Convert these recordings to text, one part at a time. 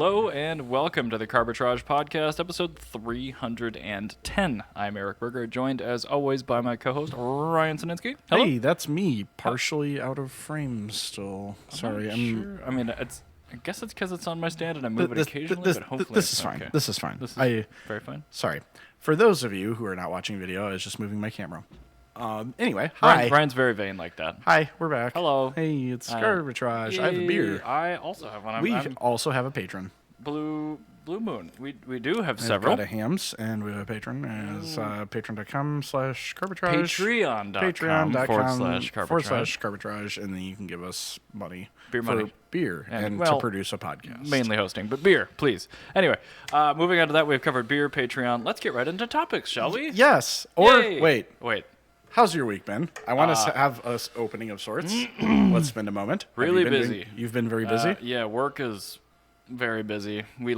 Hello and welcome to the Carbitrage Podcast, episode 310. I'm Eric Berger, joined as always by my co-host Ryan Sininsky. Hello. Hey, that's me, partially out of frame still. Sorry, I'm sure. I mean, I guess it's because it's on my stand and I move it occasionally, but hopefully this is fine. okay. This is fine. This is very fine. Sorry. For those of you who are not watching video, I was just moving my camera. Anyway, hi. Ryan's very vain like that. Hi, we're back. Hello. Hey, it's Carbitrage. I have a beer. I also have one. We also have a patron. Blue Moon. We do have We've several. got a hams, and we have a patron as patreon.com/carbitrage. Patreon.com/carbitrage. And then you can give us money. Beer money. Beer and to produce a podcast. Mainly hosting, but beer, please. Anyway, moving on to that, we've covered beer, Patreon. Let's get right into topics, shall we? Yes. Or, Yay. wait. How's your week been? I want to have an opening of sorts. Let's spend a moment. Really busy. You've been very busy? Yeah, work is very busy. We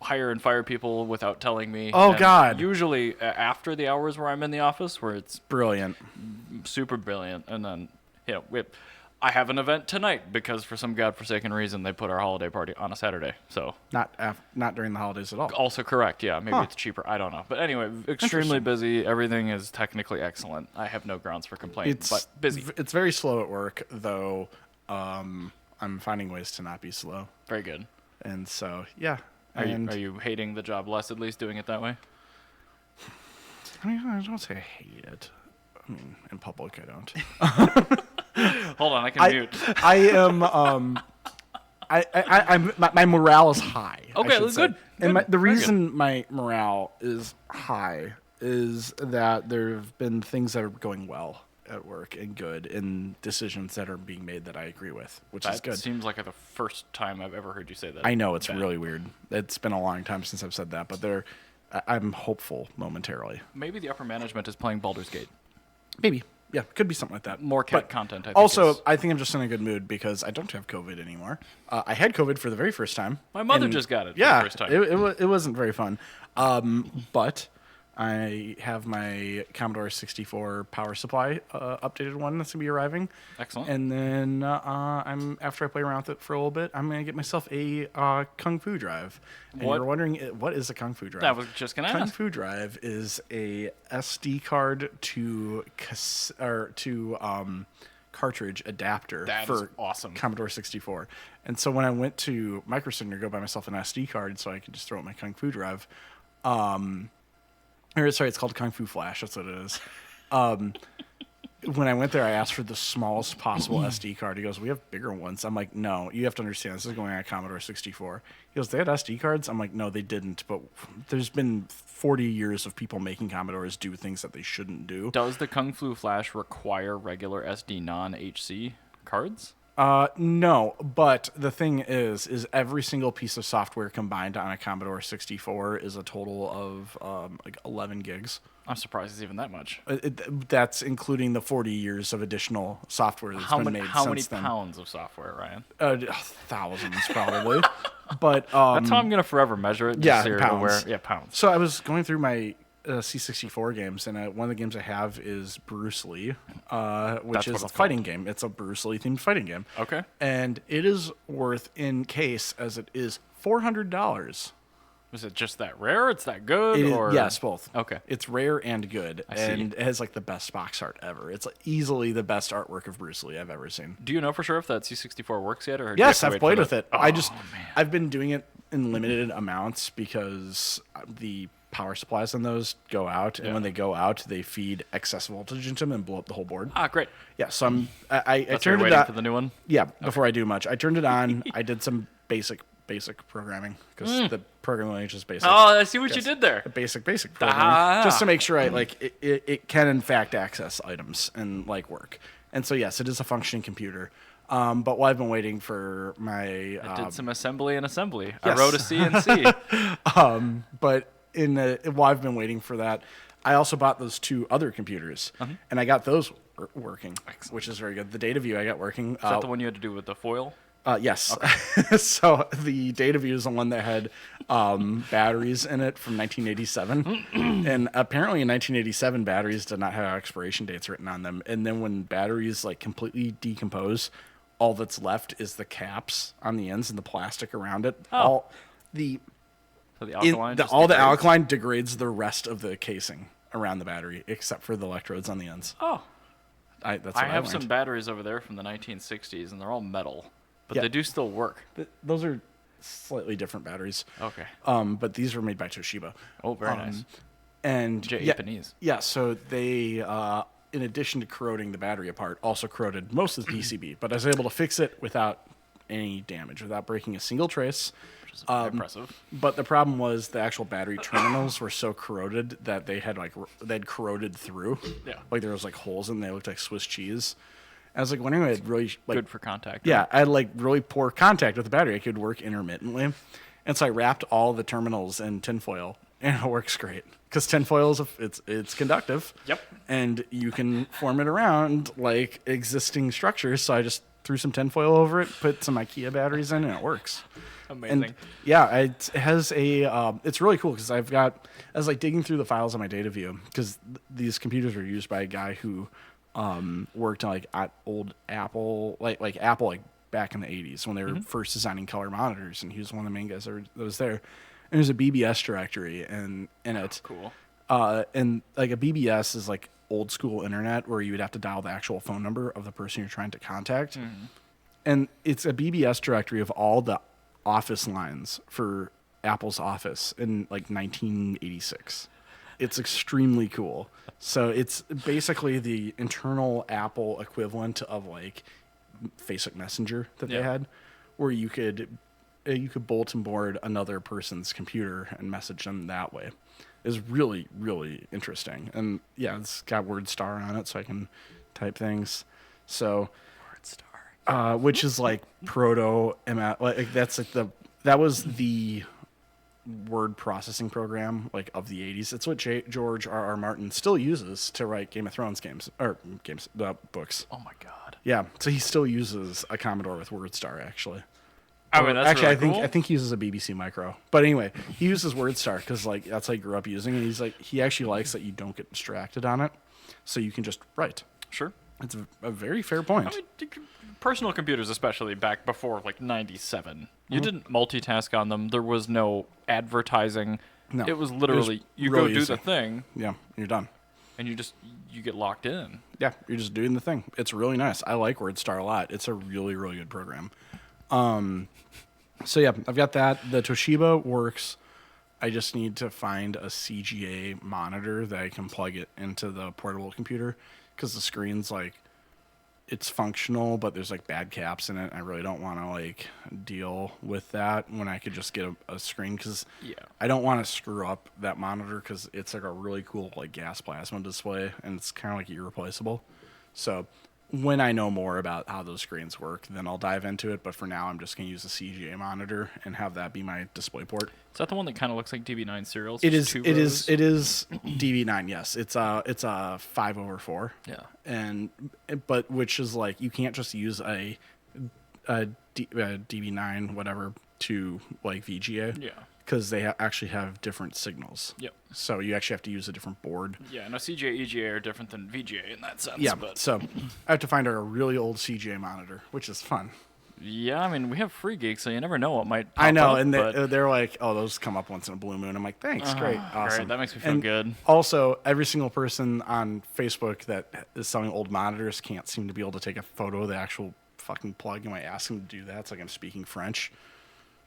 hire and fire people without telling me. Oh, and God. Usually after the hours where I'm in the office, where it's Brilliant. super brilliant. And then, I have an event tonight because for some godforsaken reason they put our holiday party on a Saturday. So not during the holidays at all. Also correct, yeah. Maybe it's cheaper. I don't know. But anyway, extremely busy. Everything is technically excellent. I have no grounds for complaint, but busy. It's very slow at work, though. I'm finding ways to not be slow. Very good. And so, yeah. Are you hating the job less, at least, doing it that way? I mean, I don't say I hate it. I mean, in public, I don't. Hold on, I can mute. I am. My morale is high. Okay, good. And the Very reason my morale is high is that there have been things that are going well at work and good, and decisions that are being made that I agree with, which is good. That seems like the first time I've ever heard you say that. I know, it's really weird. It's been a long time since I've said that, but I'm hopeful momentarily. Maybe the upper management is playing Baldur's Gate. Maybe. Yeah, could be something like that. More cat content, I think. Also, I think I'm just in a good mood because I don't have COVID anymore. I had COVID for the very first time. My mother just got it for the first time. It wasn't very fun. But I have my Commodore 64 power supply updated one that's going to be arriving. Excellent. And then after I play around with it for a little bit, I'm going to get myself a Kung Fu drive. And you're wondering, what is a Kung Fu drive? I was just going to ask. Kung Fu drive is a SD card to cartridge adapter for awesome. Commodore 64. And so when I went to Micro Center to go buy myself an SD card so I could just throw out my Kung Fu drive, it's called Kung Fu Flash. That's what it is. When I went there, I asked for the smallest possible SD card. He goes, "We have bigger ones." I'm like, "No, you have to understand. This is going on a Commodore 64." He goes, "They had SD cards?" I'm like, "No, they didn't. But there's been 40 years of people making Commodores do things that they shouldn't do." Does the Kung Fu Flash require regular SD non-HC cards? No, but the thing is every single piece of software combined on a Commodore 64 is a total of 11 gigs. I'm surprised it's even that much. That's including the 40 years of additional software that's been made How since many then. pounds of software, Ryan? Thousands, probably. But that's how I'm going to forever measure it. Yeah, so you're pounds. aware. Yeah, pounds. So I was going through my C64 games, and one of the games I have is Bruce Lee, which is a fighting game. It's a Bruce Lee themed fighting game. Okay. And it is worth, in case as it is, $400. Is it just that rare? It's that good? Yes, both. Okay. It's rare and good. I see. And it has the best box art ever. It's easily the best artwork of Bruce Lee I've ever seen. Do you know for sure if that C64 works yet? Or Yes, I've played with it. Oh, I've been doing it in limited amounts because the power supplies on those go out, and when they go out, they feed excess voltage into them and blow up the whole board. Ah, great. Yeah, so I turned it on on for the new one. Yeah, before I do much, I turned it on. I did some basic programming because the programming language is basic. Oh, I see what you did there. Basic programming, just to make sure it can in fact access items and work. And so yes, it is a functioning computer. But while I've been waiting for my, I did some assembly. Yes. I wrote a CNC. But while I've been waiting for that, I also bought those two other computers, and I got those working, which is very good. The DataView I got working. Is that the one you had to do with the foil? Yes. Okay. So the DataView is the one that had batteries in it from 1987. And apparently in 1987, batteries did not have expiration dates written on them. And then when batteries completely decompose, all that's left is the caps on the ends and the plastic around it. Oh. So the alkaline the degrades? alkaline degrades the rest of the casing around the battery, except for the electrodes on the ends. Oh. That's what I have learned. some batteries over there from the 1960s, and they're all metal, but Yeah. they do still work. Those are slightly different batteries. Okay. But these were made by Toshiba. Oh, very nice. And Japanese. Yeah, so they, in addition to corroding the battery apart, also corroded most of the PCB. But I was able to fix it without any damage, without breaking a single trace. Which is very impressive. But the problem was the actual battery terminals were so corroded that they had they'd corroded through. Yeah. Like there was like holes in them. They looked like Swiss cheese. I was like wondering if I had really Good for contact. yeah, I had like really poor contact with the battery. I could work intermittently. And so I wrapped all the terminals in tinfoil, and it works great. Because tinfoil is it's conductive. Yep. And you can form it around like existing structures. So I just threw some tinfoil over it, put some IKEA batteries in, and it works. Amazing. And yeah, it has a. It's really cool because I was like digging through the files on my data view because these computers were used by a guy who worked on like at old Apple, like Apple, like back in the 80s when they were first designing color monitors, and he was one of the main guys that was there. And there's a BBS directory in it. Cool. And like a BBS is like old school internet where you would have to dial the actual phone number of the person you're trying to contact. And it's a BBS directory of all the office lines for Apple's Office in like 1986. It's extremely cool. So it's basically the internal Apple equivalent of like Facebook Messenger that they had, where you could bulletin board another person's computer and message them that way. Is really, really interesting. And yeah, it's got WordStar on it, so I can type things. So WordStar, which is like proto like that was the word processing program like of the 80s. It's what George R.R. Martin still uses to write Game of Thrones books. Oh my god. Yeah, so he still uses a Commodore with WordStar actually. I mean, that's actually, really cool. I think he uses a BBC Micro. But anyway, he uses WordStar because like that's how he grew up using it. He's like he actually likes that you don't get distracted on it, so you can just write. Sure. It's a very fair point. I mean, personal computers, especially back before like 97, you didn't multitask on them. There was no advertising. No. It was literally you really go do easy. the thing Yeah, you're done. and you get locked in. Yeah, you're just doing the thing. It's really nice. I like WordStar a lot. It's a really, really good program. So yeah, I've got that. The Toshiba works. I just need to find a CGA monitor that I can plug it into the portable computer because the screen's like it's functional, but there's like bad caps in it. I really don't want to like deal with that when I could just get a screen because I don't want to screw up that monitor because it's like a really cool like gas plasma display and it's kind of like irreplaceable. So when I know more about how those screens work, then I'll dive into it. But for now, I'm just going to use a CGA monitor and have that be my display port. Is that the one that kind of looks like DB9 serials? It is. It is DB9. Yes, it's a 5/4. Yeah. But which is like you can't just use a DB9 whatever to like VGA. Yeah. Because they actually have different signals. Yep. So you actually have to use a different board. Yeah, no, CGA, EGA are different than VGA in that sense. Yeah. But So I have to find a really old CGA monitor, which is fun. yeah, I mean, we have Free Geek, so you never know what might pop I know, up, and but they're like, "Oh, those come up once in a blue moon." I'm like, "Thanks, great, awesome." Great, that makes me feel And good. Also, every single person on Facebook that is selling old monitors can't seem to be able to take a photo of the actual fucking plug. And I ask them to do that, it's like I'm speaking French,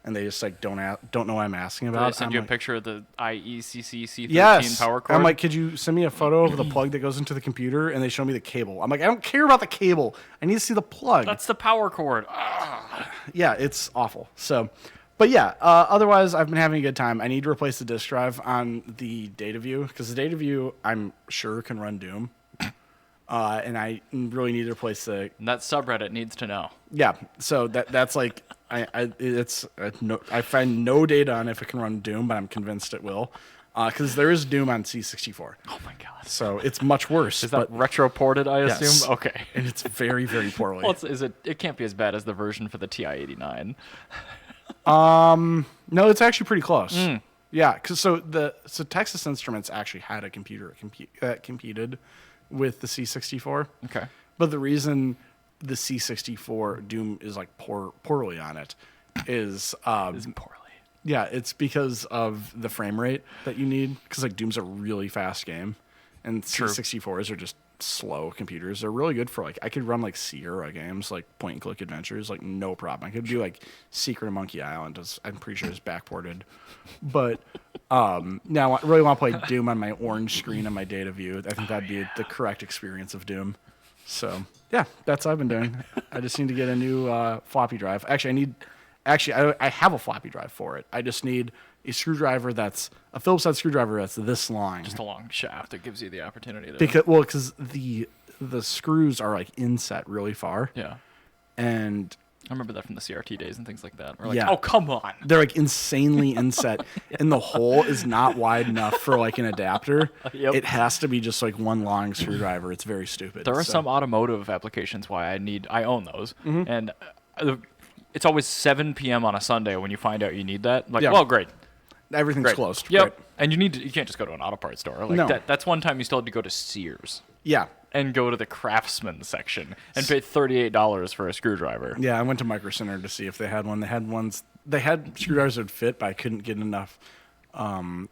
and they just like don't know what I'm asking Did about. I send I'm you a like, picture of the IECC C13 yes. power cord? I'm like, could you send me a photo of the plug that goes into the computer? And they show me the cable. I'm like, I don't care about the cable. I need to see the plug. That's the power cord. Yeah, it's awful. So, but yeah, otherwise I've been having a good time. I need to replace the disk drive on the data view because the data view I'm sure can run Doom. And I really need to replace the. And that subreddit needs to know. Yeah, so that's like I find no data on if it can run Doom, but I'm convinced it will, because there is Doom on C64. Oh my god. So it's much worse. Is that retro ported? I assume. Yes. Okay. And it's very, very poorly. Well, it can't be as bad as the version for the TI-89. No, it's actually pretty close. Yeah, because so Texas Instruments actually had a computer that competed with the C64. Okay. But the reason the C64 Doom is like poorly on it is Poorly. yeah, it's because of the frame rate that you need, because like Doom's a really fast game, and True. C64s are just slow computers. They're really good for like, I could run like Sierra games, like point and click adventures, like no problem. I could do like Secret of Monkey Island, I'm pretty sure it's backported. But now I really want to play Doom on my orange screen on my data view. I think that'd be the correct experience of Doom. So yeah, that's what I've been doing. I just need to get a new floppy drive. Actually, I have a floppy drive for it. I just need a screwdriver that's a Phillips head screwdriver that's this long. Just a long shaft that gives you the opportunity to... Because the screws are like inset really far. Yeah. And I remember that from the CRT days and things like that. We're like, Yeah. oh, come on. they're like insanely inset, and the hole is not wide enough for like an adapter. Yep. It has to be just like one long screwdriver. It's very stupid. There are So- some automotive applications why I own those. And it's always 7 p.m. on a Sunday when you find out you need that. Like, Yeah. well, great. Everything's Great. closed. Yep. Great. And you can't just go to an auto parts store. Like No. that's one time you still had to go to Sears Yeah. and go to the craftsman section and pay $38 for a screwdriver. Yeah, I went to Micro Center to see if they had one. They had screwdrivers that would fit, but I couldn't get enough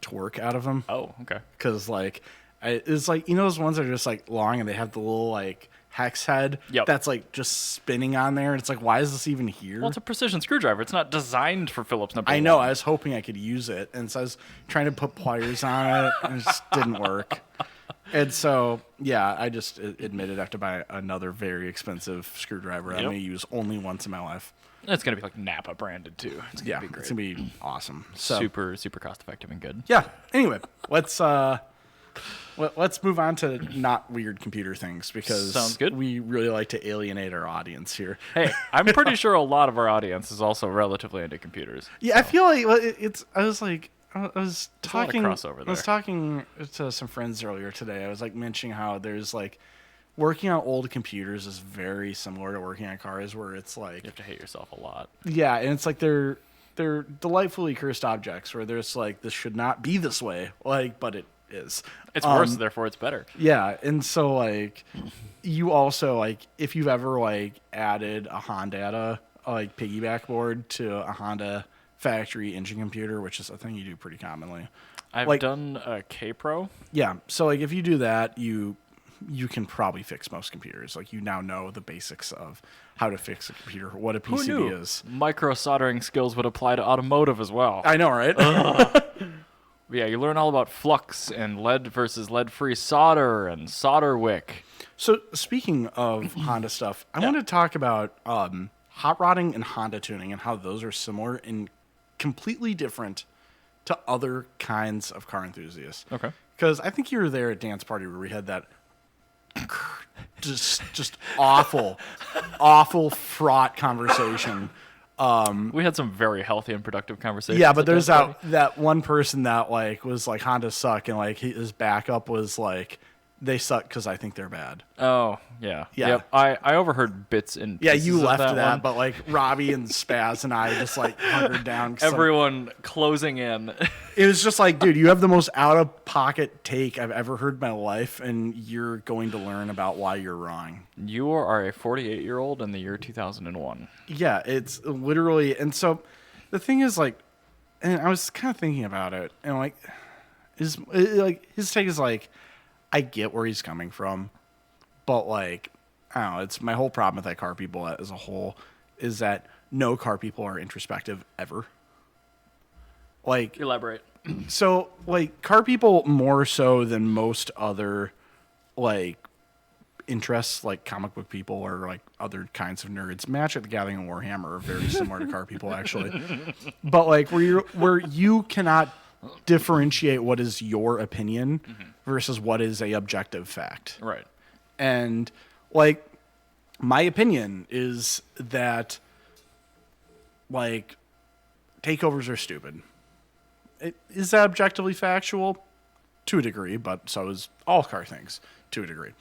torque out of them. Oh, okay. Because like it's like, you know, those ones that are just like long and they have the little like hex head Yep. that's like just spinning on there, and it's like, why is this even here? Well, it's a precision screwdriver. It's not designed for Phillips number I know, one. I was hoping I could use it, and so I was trying to put pliers on it, and it just didn't work. And so, yeah, I just admitted I have to buy another very expensive screwdriver I'm Yep. going to use only once in my life. It's going to be like Napa branded, too. It's going Yeah, to be great. it's going to be awesome. So, Super, super cost effective and good. yeah, anyway, let's move on to not weird computer things, because Sounds good. we really like to alienate our audience here. Hey, I'm pretty sure a lot of our audience is also relatively into computers. Yeah, I feel like I was talking. crossover I was there. talking to some friends earlier today. I was like mentioning how there's like working on old computers is very similar to working on cars, where it's like, You have to hate yourself a lot. yeah, and it's like they're delightfully cursed objects where there's like, this should not be this way, like, but it is. It's worse, therefore it's better. Yeah, and so like, you also like, if you've ever like added a Honda like piggyback board to a Honda factory engine computer, which is a thing you do pretty commonly. I've like- done a K-Pro. Yeah, so like if you do that, you can probably fix most computers. Like, you now know the basics of how to fix a computer, what a Who PCB knew? is. Micro soldering skills would apply to automotive as well. I know, right? Yeah, you learn all about flux and lead versus lead-free solder and solder wick. So speaking of Honda stuff, I want to talk about hot rodding and Honda tuning and how those are similar and completely different to other kinds of car enthusiasts. Okay. Because I think you were there at dance party where we had that just awful fraught conversation. We had some very healthy and productive conversations. Yeah, but at there's Dance Party. that one person that like was like, Honda suck, and like his backup was like, they suck because I think they're bad. Oh, yeah. Yeah. Yep. I overheard bits and Yeah, pieces you of left that, that, one. but like Robbie and Spaz and I just like hunkered down. 'Cause, like, Everyone closing in. it was just like, dude, you have the most out of pocket take I've ever heard in my life, and you're going to learn about why you're wrong. You are a 48-year-old in the year 2001. Yeah, it's literally, and so the thing is like, and I was kind of thinking about it, and like, his take is like, I get where he's coming from, but like, I don't know, it's my whole problem with that car people as a whole is that no car people are introspective ever. Like, Elaborate. so like car people more so than most other like interests, like comic book people or like other kinds of nerds. Magic the Gathering and Warhammer are very similar to car people actually, but like where you cannot differentiate what is your opinion versus what is a objective fact. Right. And like, my opinion is that like takeovers are stupid. Is that objectively factual? To a degree, but so is all car things to a degree.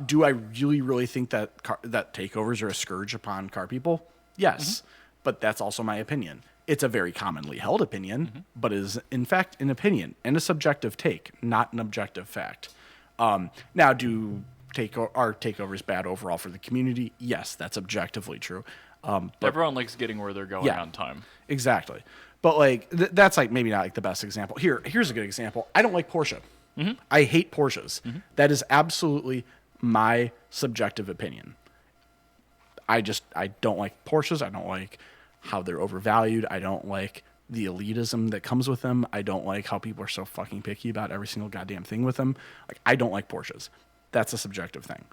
Do I really, really think that that takeovers are a scourge upon car people? Yes, but that's also my opinion. It's a very commonly held opinion, but is in fact an opinion and a subjective take, not an objective fact. Now, do our takeover is bad overall for the community. Yes, that's objectively true. But Everyone likes getting where they're going on time. exactly. But like that's like maybe not like the best example. Here's a good example. I don't like Porsche. I hate Porsches. That is absolutely my subjective opinion. I don't like Porsches. I don't like how they're overvalued. I don't like the elitism that comes with them. I don't like how people are so fucking picky about every single goddamn thing with them. Like, I don't like Porsches. That's a subjective thing.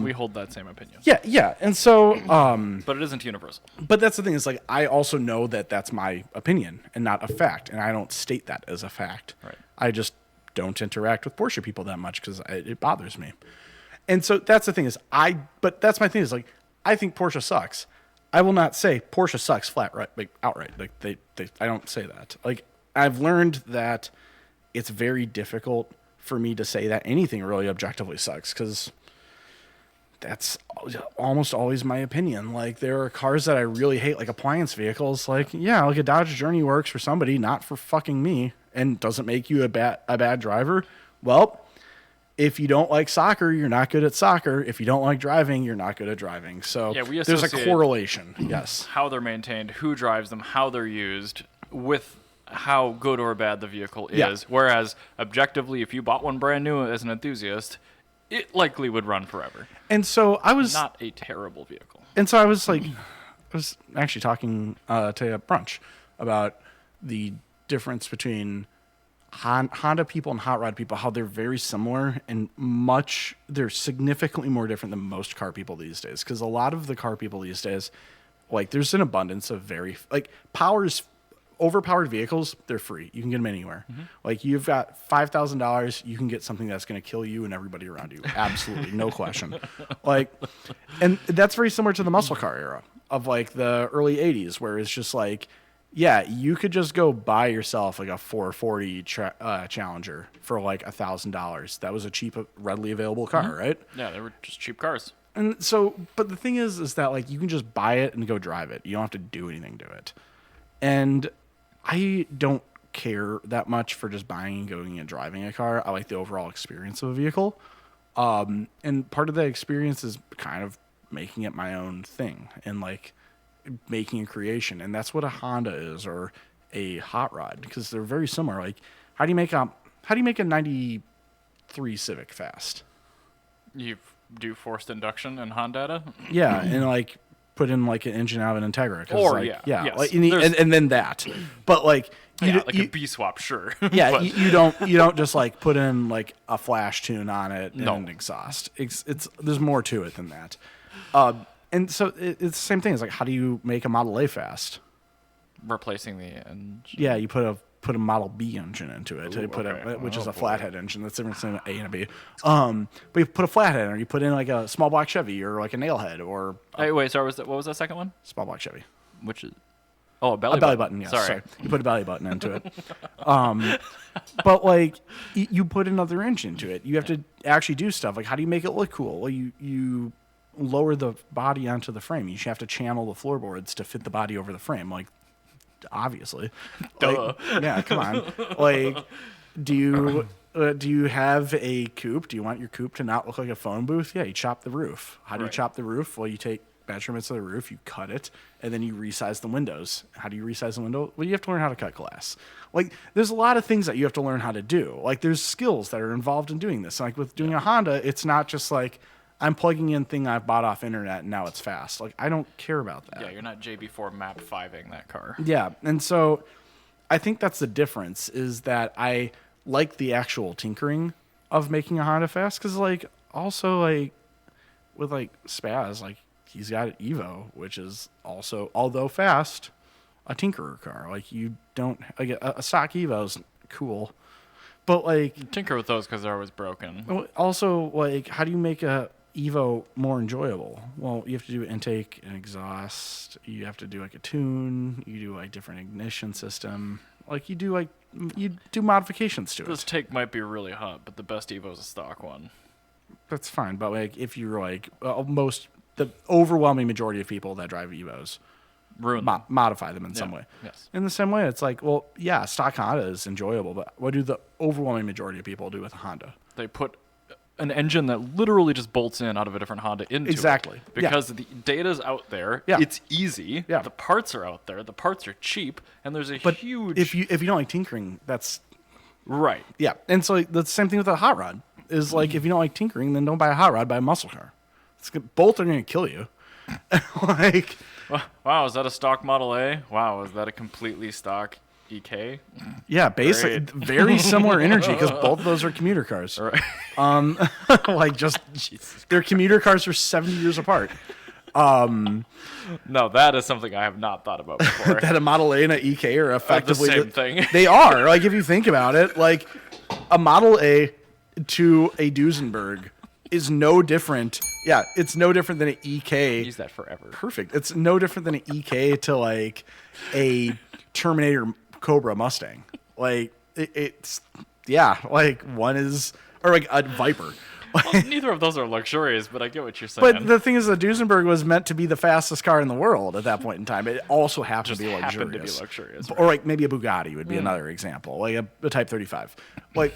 We hold that same opinion. Yeah. And so, but it isn't universal. but that's the thing is like, I also know that that's my opinion and not a fact. And I don't state that as a fact. Right. I just don't interact with Porsche people that much because it bothers me. And so that's the thing is but that's my thing is like, I think Porsche sucks. I will not say Porsche sucks outright. Like I don't say that. Like, I've learned that it's very difficult for me to say that anything really objectively sucks because that's almost always my opinion. Like, there are cars that I really hate, like appliance vehicles. Like, yeah, like a Dodge Journey works for somebody, not for fucking me, and doesn't make you a bad driver. Well, if you don't like soccer, you're not good at soccer. If you don't like driving, you're not good at driving. So there's a correlation. Yes. How they're maintained, who drives them, how they're used, with how good or bad the vehicle is. Yeah. Whereas objectively, if you bought one brand new as an enthusiast, it likely would run forever. And so I was not a terrible vehicle. And so I was like, I was actually talking to a brunch about the difference between Honda people and hot rod people, how they're very similar and they're significantly more different than most car people these days. Because a lot of the car people these days, like, there's an abundance of overpowered vehicles. They're free. You can get them anywhere. Like, you've got $5,000, you can get something that's going to kill you and everybody around you. Absolutely, no question. Like, and that's very similar to the muscle car era of like the early 80s, where it's just like, yeah, you could just go buy yourself like a 440 Challenger for like $1,000. That was a cheap, readily available car, right? Yeah, they were just cheap cars. And so, but the thing is that like you can just buy it and go drive it. You don't have to do anything to it. And I don't care that much for just buying and going and driving a car. I like the overall experience of a vehicle. And part of that experience is kind of making it my own thing and like making a creation. And that's what a Honda is, or a hot rod, because they're very similar. Like, how do you make a 93 Civic fast? You do forced induction and Honda data? Yeah. And like put in like an engine out of an Integra. Or like, yes. Like, and then that. But like, a B swap, sure. Yeah, but you don't just like put in like a flash tune on it and an exhaust. It's there's more to it than that. And so it's the same thing. It's like, how do you make a Model A fast? replacing the engine. Yeah, you put a Model B engine into it, Ooh, which is a flathead engine. That's different than A and a B. But you put a flathead, or you put in like a small block Chevy, or like a nailhead, or Hey, wait, sorry, what was that second one? small block Chevy. Which is a belly button. Yes, sorry. You put a belly button into it. But like you put another engine into it. You have to actually do stuff. Like, how do you make it look cool? Well, you lower the body onto the frame. You should have to channel the floorboards to fit the body over the frame. Like, obviously. Duh. Like, yeah, come on. Like, do you have a coupe? Do you want your coupe to not look like a phone booth? Yeah, you chop the roof. How do you chop the roof? Well, you take measurements of the roof, you cut it, and then you resize the windows. How do you resize the window? Well, you have to learn how to cut glass. Like, there's a lot of things that you have to learn how to do. Like, there's skills that are involved in doing this. Like, with doing a Honda, it's not just like, I'm plugging in thing I've bought off internet and now it's fast. Like, I don't care about that. Yeah, you're not JB4 map 5ing that car. Yeah, and so I think that's the difference, is that I like the actual tinkering of making a Honda fast, because, like, also, like, with, like, Spaz, like, he's got an Evo, which is also, although fast, a tinkerer car. Like, you don't, like, a stock Evo's cool, but, like... Tinker with those because they're always broken. Also, like, how do you make a Evo more enjoyable? Well, you have to do intake and exhaust. You have to do, like, a tune. You do, like, different ignition system. Like, you do modifications to it. This take might be really hot, but the best Evo is a stock one. That's fine, but, like, if you're, like, the overwhelming majority of people that drive Evos modify them in some way. Yes. In the same way, it's like, well, yeah, stock Honda is enjoyable, but what do the overwhelming majority of people do with a Honda? They put an engine that literally just bolts in out of a different Honda into Exactly. it. Because the data's out there. Yeah. It's easy. Yeah. The parts are out there. The parts are cheap. And there's a But huge... if you don't like tinkering, that's... Right. Yeah. And so the same thing with a hot rod. Is like, if you don't like tinkering, then don't buy a hot rod, buy a muscle car. Both are going to kill you. Like... Wow, is that a stock Model A? Wow, is that a completely stock EK? Yeah, basically, very similar energy because both of those are commuter cars. Right. Like just their commuter cars are 70 years apart. No, that is something I have not thought about before. That a Model A and an EK are effectively the same thing. They are. Like if you think about it, like a Model A to a Duesenberg is no different. Yeah, it's no different than an EK. Use that forever. Perfect. It's no different than an EK to like a Terminator Cobra Mustang. Like it's like one is or like a Viper. Well, neither of those are luxurious, but I get what you're saying. But the thing is, the Duesenberg was meant to be the fastest car in the world at that point in time. It also happened to be luxurious. Right. Or like maybe a Bugatti would be another example, like a Type 35, like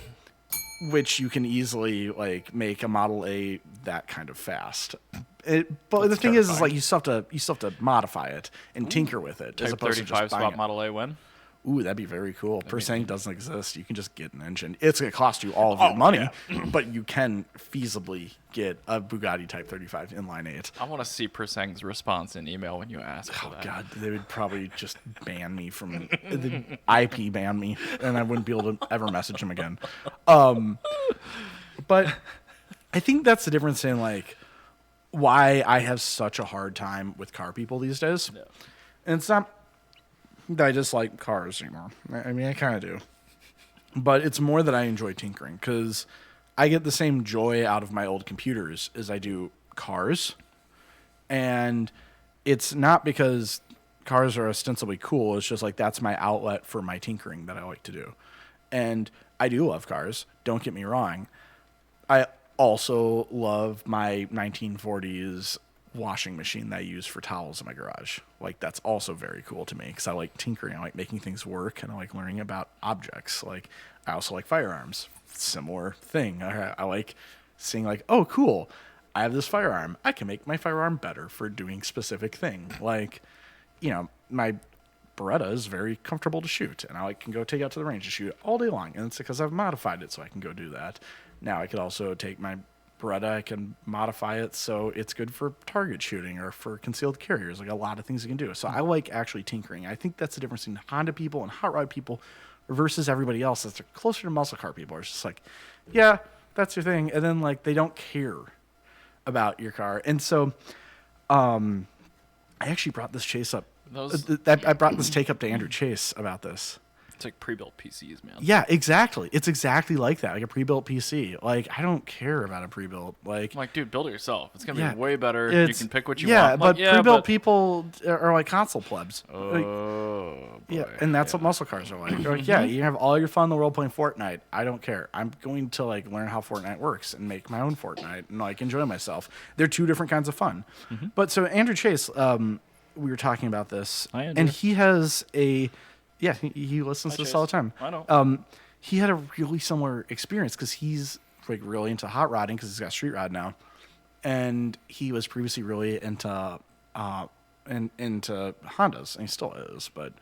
which you can easily like make a Model A that kind of fast. But the thing is like you still have to modify it and tinker with it. Type as opposed 35 to just spot Model A win. Ooh, that'd be very cool. Percent doesn't exist. You can just get an engine. It's going to cost you all of your money, but you can feasibly get a Bugatti Type 35 inline 8. I want to see Persang's response in email when you ask for that. Oh, God, they would probably just ban me from the IP ban me, and I wouldn't be able to ever message him again. But I think that's the difference in like why I have such a hard time with car people these days. Yeah. And it's not that I dislike cars anymore. I mean, I kind of do. But it's more that I enjoy tinkering because I get the same joy out of my old computers as I do cars. And it's not because cars are ostensibly cool. It's just like that's my outlet for my tinkering that I like to do. And I do love cars. Don't get me wrong. I also love my 1940s washing machine that I use for towels in my garage. Like that's also very cool to me because I like tinkering. I like making things work and I like learning about objects. Like I also like firearms. Similar thing. I like seeing like, oh, cool. I have this firearm. I can make my firearm better for doing specific thing. Like, you know, my Beretta is very comfortable to shoot and I can go take out to the range to shoot it all day long. And it's because I've modified it so I can go do that. Now I could also take my Beretta, I can modify it so it's good for target shooting or for concealed carriers, like a lot of things you can do. So I like actually tinkering. I think that's the difference in Honda people and hot rod people versus everybody else. That's closer to muscle car people. It's just like, yeah, that's your thing. And then like they don't care about your car. And so I actually brought this Chase up. I brought this take up to Andrew Chase about this. It's like pre-built PCs, man. Yeah, exactly. It's exactly like that, like a pre-built PC. Like, I don't care about a pre-built. Like, dude, build it yourself. It's going to be way better. You can pick what you want. Like, but pre-built people are like console plebs. Oh, like, boy. Yeah, and that's what muscle cars are like. They're like, yeah, you can have all your fun in the world playing Fortnite. I don't care. I'm going to, like, learn how Fortnite works and make my own Fortnite and, like, enjoy myself. They're two different kinds of fun. Mm-hmm. But so Andrew Chase, we were talking about this. And he has a... Yeah, he listens to this all the time. I know. He had a really similar experience because he's like really into hot rodding because he's got street rod now, and he was previously really into Hondas, and he still is, but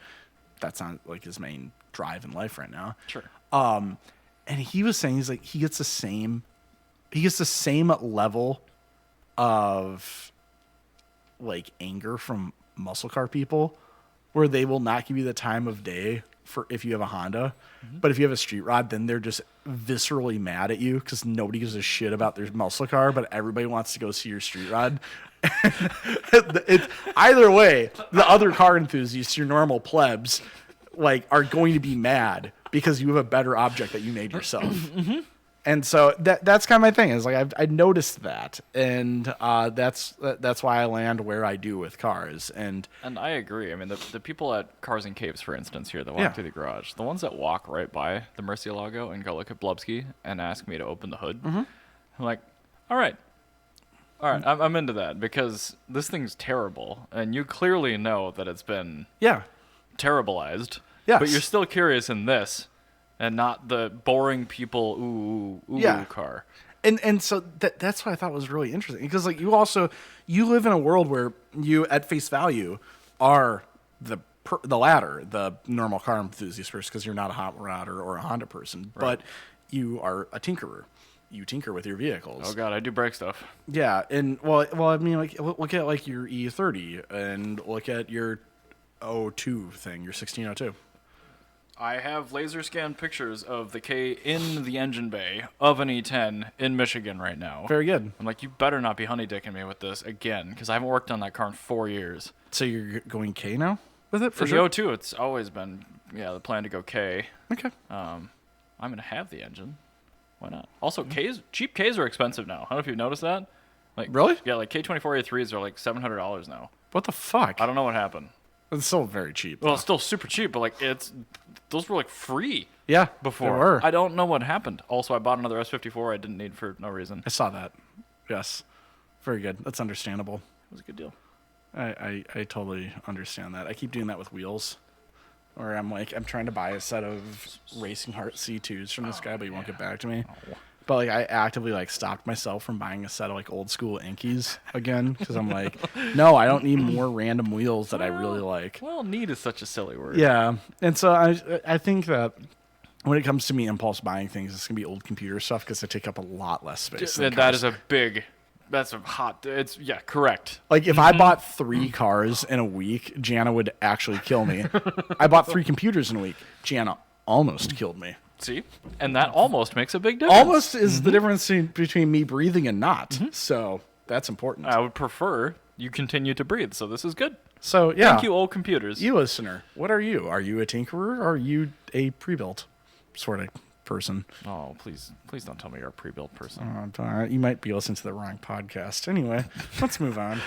that's not like his main drive in life right now. Sure. And he was saying he's like he gets the same level of like anger from muscle car people, where they will not give you the time of day for if you have a Honda, but if you have a street rod, then they're just viscerally mad at you because nobody gives a shit about their muscle car, but everybody wants to go see your street rod. It's either way, the other car enthusiasts, your normal plebs, like are going to be mad because you have a better object that you made yourself. Mm-hmm. And so that's kind of my thing. Is like I noticed that, and that's why I land where I do with cars. And I agree. I mean, the people at Cars and Capes, for instance, here that walk through the garage, the ones that walk right by the Murcielago and go look at Blubsky and ask me to open the hood, I'm like, all right, I'm into that because this thing's terrible, and you clearly know that it's been terribilized. Yes. But you're still curious in this. And not the boring people, ooh car. And so that's what I thought was really interesting, because like you live in a world where you at face value are the latter, the normal car enthusiast person, because you're not a hot rodder or a Honda person, but you are a tinkerer. You tinker with your vehicles. Oh God, I do brake stuff. Yeah, and well, I mean, like look at like your E30 and look at your 02 thing, your 1602. I have laser scanned pictures of the K in the engine bay of an E10 in Michigan right now. Very good. I'm like, you better not be honeydicking me with this again, because I haven't worked on that car in 4 years. So you're going K now with it? For the 02, it's always been, the plan to go K. Okay. I'm going to have the engine. Why not? Also, cheap Ks are expensive now. I don't know if you've noticed that. Like, really? Yeah, like K24A3s are like $700 now. What the fuck? I don't know what happened. It's still very cheap. Well, it's still super cheap, but like those were like free. Yeah, before. They were. I don't know what happened. Also, I bought another S54 I didn't need for no reason. I saw that. Yes. Very good. That's understandable. It was a good deal. I totally understand that. I keep doing that with wheels. Or I'm trying to buy a set of Racing Heart C2s from this guy, but he won't get back to me. Oh. But like I actively stopped myself from buying a set of like old school Inkies again, because I'm like, no, I don't need more random wheels that I really like. Well, need is such a silly word. Yeah, and so I think that when it comes to me impulse buying things, it's gonna be old computer stuff, because they take up a lot less space. That's a hot. It's correct. Like if I bought 3 cars in a week, Jana would actually kill me. I bought 3 computers in a week. Jana almost killed me. See, and that almost makes a big difference. Almost is the difference between me breathing and not. So that's important. I would prefer you continue to breathe. So this is good. So yeah, thank you, old computers. You listener, what are you? Are you a tinkerer? Or are you a pre-built sort of person? Oh, please don't tell me you're a pre-built person. You might be listening to the wrong podcast. Anyway, let's move on.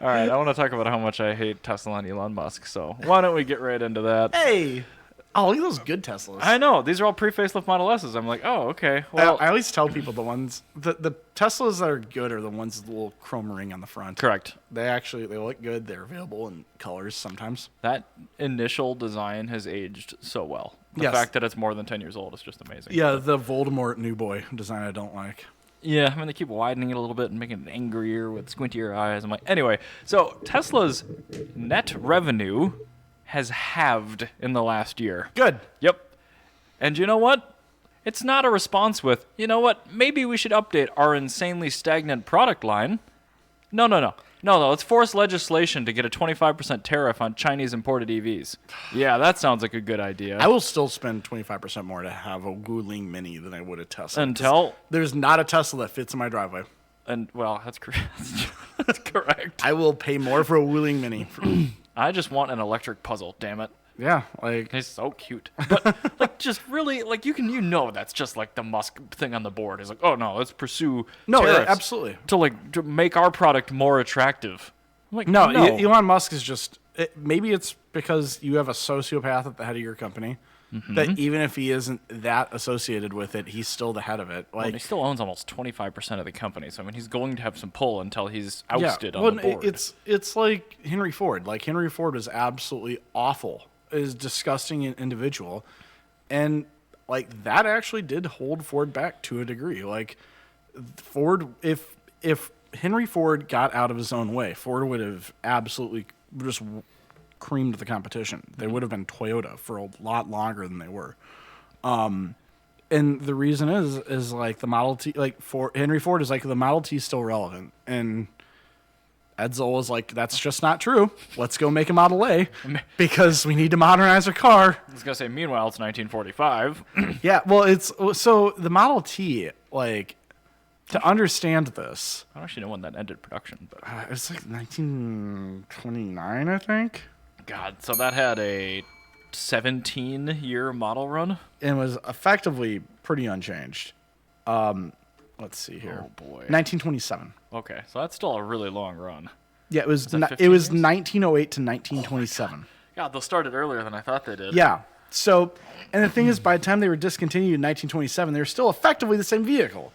All right, I want to talk about how much I hate Tesla and Elon Musk. So why don't we get right into that? Hey. Oh, look at those good Teslas. I know. These are all pre-facelift Model S's. I'm like, oh, okay. Well, I always tell people the Teslas that are good are the ones with the little chrome ring on the front. Correct. They look good. They're available in colors sometimes. That initial design has aged so well. The fact that it's more than 10 years old is just amazing. Yeah, the Voldemort New Boy design I don't like. Yeah, I mean, they keep widening it a little bit and making it angrier with squintier eyes. I'm like, anyway, so Tesla's net revenue has halved in the last year. Good. Yep. And you know what? It's not a response with, you know what, maybe we should update our insanely stagnant product line. No. Let's force legislation to get a 25% tariff on Chinese imported EVs. Yeah, that sounds like a good idea. I will still spend 25% more to have a Wuling Mini than I would a Tesla. Until there's not a Tesla that fits in my driveway. And, well, that's correct. That's correct. I will pay more for a Wuling Mini. I just want an electric puzzle, damn it. Yeah, he's so cute. But just really that's just like the Musk thing on the board. He's like, "Oh no, let's pursue tariffs absolutely to make our product more attractive." I'm like, no. Elon Musk is just maybe it's because you have a sociopath at the head of your company. That even if he isn't that associated with it, he's still the head of it. He still owns almost 25% of the company. So I mean, he's going to have some pull until he's ousted on the board. It's like Henry Ford. Like Henry Ford was absolutely awful, is disgusting individual, and like that actually did hold Ford back to a degree. Like Ford, if Henry Ford got out of his own way, Ford would have absolutely just creamed the competition. They would have been Toyota for a lot longer than they were. And the reason is like the Model T, like Henry Ford is like the Model T is still relevant. And Edsel was like, that's just not true. Let's go make a Model A because we need to modernize our car. I was going to say, meanwhile, it's 1945. Yeah, well, so the Model T, like, to understand this. I don't actually know when that ended production, but it's like 1929, I think. God, so that had a 17-year model run? And was effectively pretty unchanged. Let's see here. Oh, boy. 1927. Okay, so that's still a really long run. Yeah, it was 1908 to 1927. God, they'll start it earlier than I thought they did. Yeah. So, and the thing is, by the time they were discontinued in 1927, they were still effectively the same vehicle.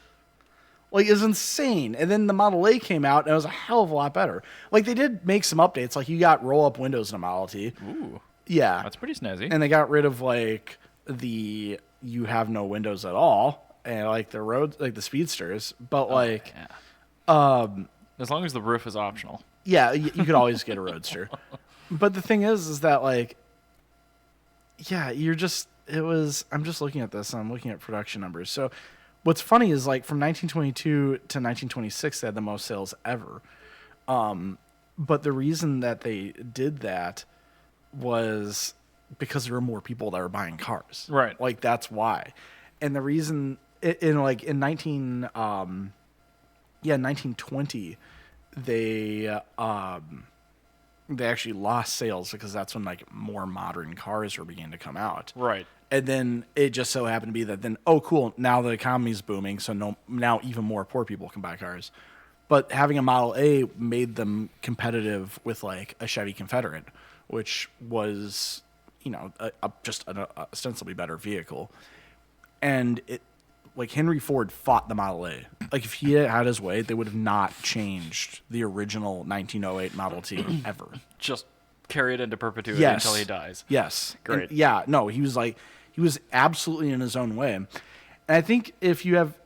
Like, it was insane. And then the Model A came out, and it was a hell of a lot better. Like, they did make some updates. Like, you got roll-up windows in a Model T. Ooh. Yeah. That's pretty snazzy. And they got rid of, like, you have no windows at all. and like the roads, like the speedsters, but as long as the roof is optional. Yeah, you could always get a roadster. But the thing is that like, yeah, I'm just looking at this and I'm looking at production numbers. So what's funny is like from 1922 to 1926, they had the most sales ever. But the reason that they did that was because there were more people that were buying cars. Right. Like that's why. And the reason in 1920, they actually lost sales because that's when like more modern cars were beginning to come out. Right. And then it just so happened to be that then, oh, cool, now the economy's booming, so now even more poor people can buy cars. But having a Model A made them competitive with like a Chevy Confederate, which was, just an ostensibly better vehicle. And like Henry Ford fought the Model A. Like if he had his way, they would have not changed the original 1908 Model T ever. Just carry it into perpetuity until he dies. Yes. Great. And he was absolutely in his own way. And I think if you have,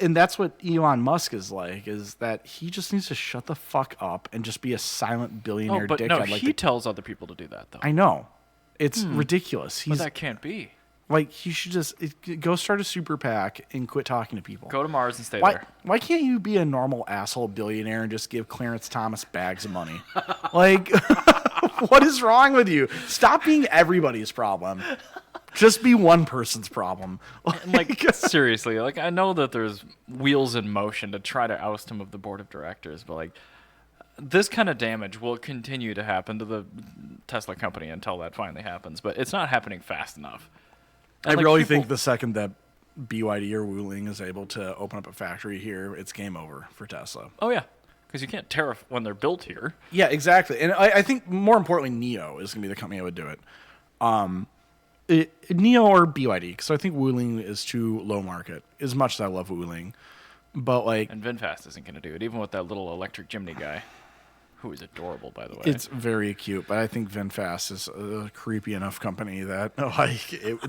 and that's what Elon Musk is like, is that he just needs to shut the fuck up and just be a silent billionaire but dickhead. no, he tells other people to do that though. I know. It's ridiculous. But that can't be. Like, he should just go start a super PAC and quit talking to people. Go to Mars and stay there. Why can't you be a normal asshole billionaire and just give Clarence Thomas bags of money? Like, what is wrong with you? Stop being everybody's problem. Just be one person's problem. Like, seriously, like, I know that there's wheels in motion to try to oust him of the board of directors, but, like, this kind of damage will continue to happen to the Tesla company until that finally happens, but it's not happening fast enough. And I really think the second that BYD or Wuling is able to open up a factory here, it's game over for Tesla. Oh, yeah. Because you can't tariff when they're built here. Yeah, exactly. And I think more importantly, NIO is going to be the company that would do it. NIO or BYD, because I think Wuling is too low market, as much as I love Wuling. But like, and VinFast isn't going to do it, even with that little electric chimney guy, who is adorable, by the way. It's very cute, but I think VinFast is a creepy enough company that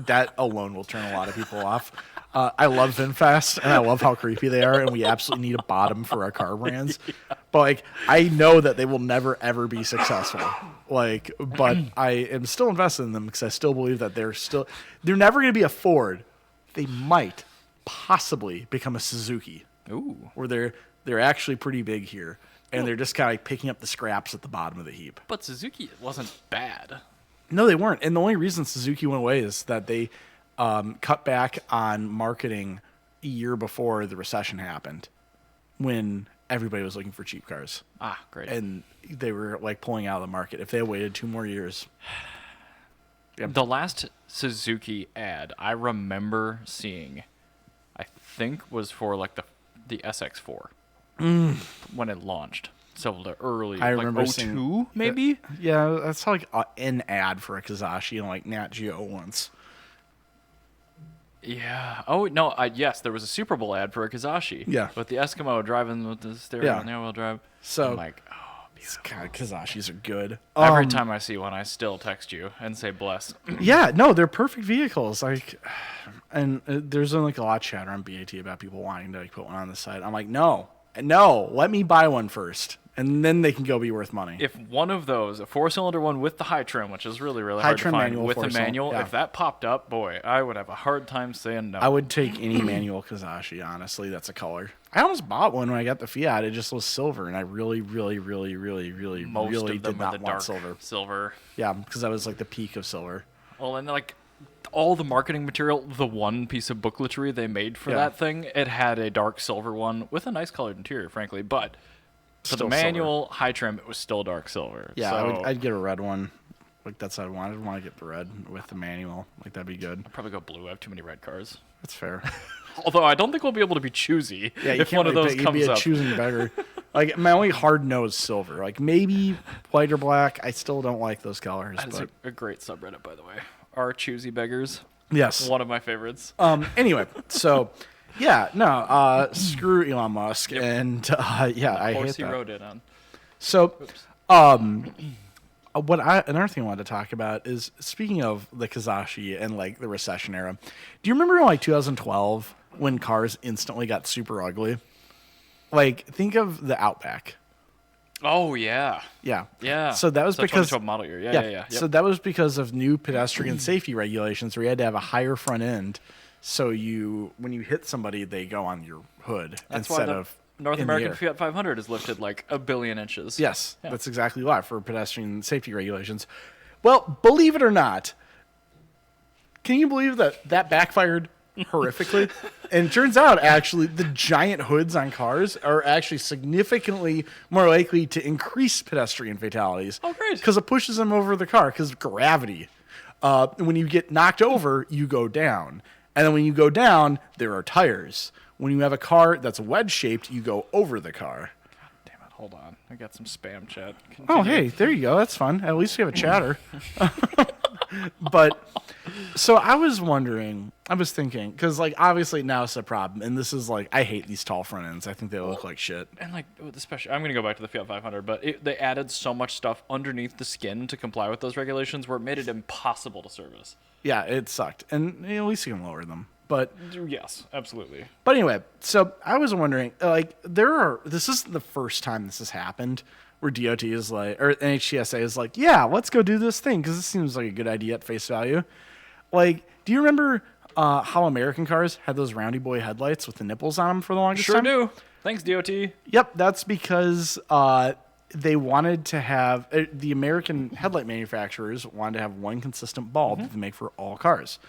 that alone will turn a lot of people off. I love VinFast, and I love how creepy they are, and we absolutely need a bottom for our car brands. Yeah. But like, I know that they will never ever be successful. Like, but I am still invested in them because I still believe that they're never going to be a Ford. They might possibly become a Suzuki. Ooh, where they're actually pretty big here. And they're just kind of like picking up the scraps at the bottom of the heap. But Suzuki wasn't bad. No, they weren't. And the only reason Suzuki went away is that they cut back on marketing a year before the recession happened, when everybody was looking for cheap cars. Ah, great. And they were like pulling out of the market. If they had waited 2 more years. Yep. The last Suzuki ad I remember seeing, I think, was for like the SX4. When it launched. So the early, I remember like 02, maybe? Yeah, that's like an ad for a Kazashi and like Nat Geo once. Yeah. Oh, no, yes, there was a Super Bowl ad for a Kazashi. Yeah. With the Eskimo driving with the stereo and the all-wheel drive. So, I'm like, oh, beautiful. God, Kazashis are good. Every time I see one, I still text you and say bless. Yeah, no, they're perfect vehicles. Like, and there's like a lot of chatter on BAT about people wanting to like put one on the side. I'm like, no, let me buy one first, and then they can go be worth money. If one of those, a 4-cylinder one with the high trim, which is really, really hard to find, manual, with the manual, yeah. If that popped up, boy, I would have a hard time saying no. I would take any manual Kazashi, honestly. That's a color. I almost bought one when I got the Fiat. It just was silver, and I really did not want silver. Yeah, because that was like the peak of silver. Well, and like all the marketing material, the one piece of bookletry they made for that thing, it had a dark silver one with a nice colored interior, frankly, but for the manual high trim, it was still dark silver. Yeah, so I'd get a red one. Like, that's what I wanted. I want to get the red with the manual. Like, that'd be good. I'd probably go blue. I have too many red cars. That's fair. Although I don't think we'll be able to be choosy if one of those comes up. You'd be a choosing beggar. Like, my only hard-nosed silver. Like, maybe white or black. I still don't like those colors. That's a great subreddit, by the way. Our choosy beggars. Yes. One of my favorites. Anyway, so, yeah, no, screw Elon Musk. Yep. And, I hate that. He rode it on. So, Another thing I wanted to talk about is, speaking of the Kazashi and like the recession era, do you remember in like 2012 when cars instantly got super ugly? Like, think of the Outback. Oh, yeah. Yeah. Yeah. So that was because 2012 model year. Yeah. Yep. So that was because of new pedestrian safety regulations where you had to have a higher front end. So when you hit somebody, they go on your hood instead of North in American the air. Fiat 500 is lifted like a billion inches. Yes, Yeah. that's exactly why, for pedestrian safety regulations. Well, believe it or not, can you believe that backfired horrifically? And it turns out, actually, the giant hoods on cars are actually significantly more likely to increase pedestrian fatalities. Oh, great. Because it pushes them over the car, because of gravity. When you get knocked over, you go down. And then when you go down, there are tires. When you have a car that's wedge-shaped, you go over the car. God damn it. Hold on. I got some spam chat. Continue. Oh, hey, there you go. That's fun. At least we have a chatter. But, so I was thinking, because, like, obviously now it's a problem. And this is, like, I hate these tall front ends. I think they look like shit. And like, especially, I'm going to go back to the Fiat 500, but they added so much stuff underneath the skin to comply with those regulations where it made it impossible to service. Yeah, it sucked. And at least you can lower them. But yes, absolutely. But anyway, so I was wondering, like, this isn't the first time this has happened where DOT is like, or NHTSA is like, yeah, let's go do this thing because this seems like a good idea at face value. Like, do you remember how American cars had those roundy boy headlights with the nipples on them for the longest Sure time? do. Thanks, DOT. Yep, that's because they wanted to have, the American headlight manufacturers wanted to have one consistent bulb that they make for all cars.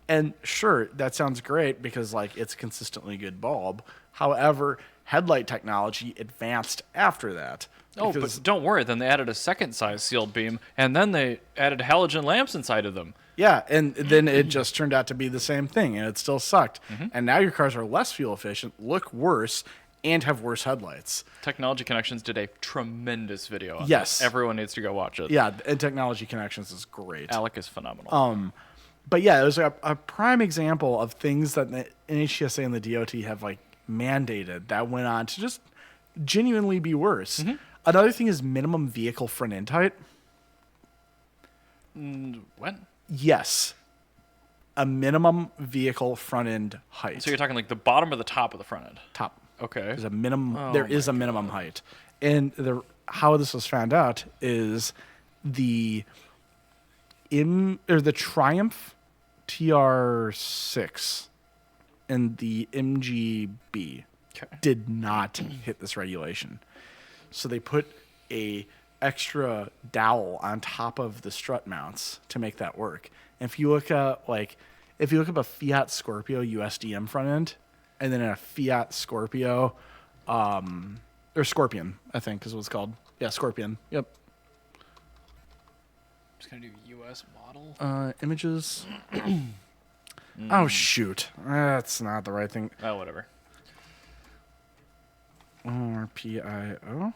And sure, that sounds great because, like, it's a consistently good bulb. However, headlight technology advanced after that. Oh, but don't worry. Then they added a second size sealed beam, and then they added halogen lamps inside of them. Yeah, and then it just turned out to be the same thing, and it still sucked. And now your cars are less fuel efficient, look worse, and have worse headlights. Technology Connections did a tremendous video on Yes. this. Everyone needs to go watch it. Yeah, and Technology Connections is great. Alec is phenomenal. But yeah, it was a prime example of things that the NHTSA and the DOT have, like, mandated that went on to just genuinely be worse. Another thing is minimum vehicle front end height. What? Yes. A minimum vehicle front end height. So you're talking like the bottom or the top of the front end? Top. Okay. There's a minimum. Oh There is a minimum height, and how this was found out is the Triumph TR6 and the MGB did not hit this regulation, so they put a extra dowel on top of the strut mounts to make that work. And if you look up a Fiat Scorpio USDM front end, and then a Fiat Scorpio, or Scorpion, I think is what it's called. Yeah, Scorpion. Yep. Just gonna do U.S. model. Images. Oh shoot, that's not the right thing. Oh, whatever. RPIO.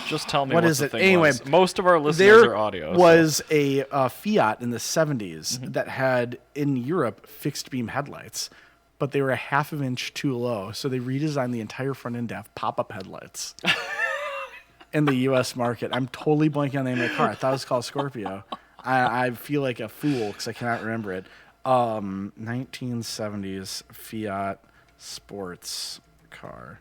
Just tell me What what is the it? thing Anyway, was. Most of our listeners There are audio. was a Fiat in the 70s that had, in Europe, fixed beam headlights, but they were a half of an inch too low, so they redesigned the entire front end to have pop-up headlights in the U.S. market. I'm totally blanking on the name of the car. I thought it was called Scorpio. I feel like a fool because I cannot remember it. 1970s Fiat sports car.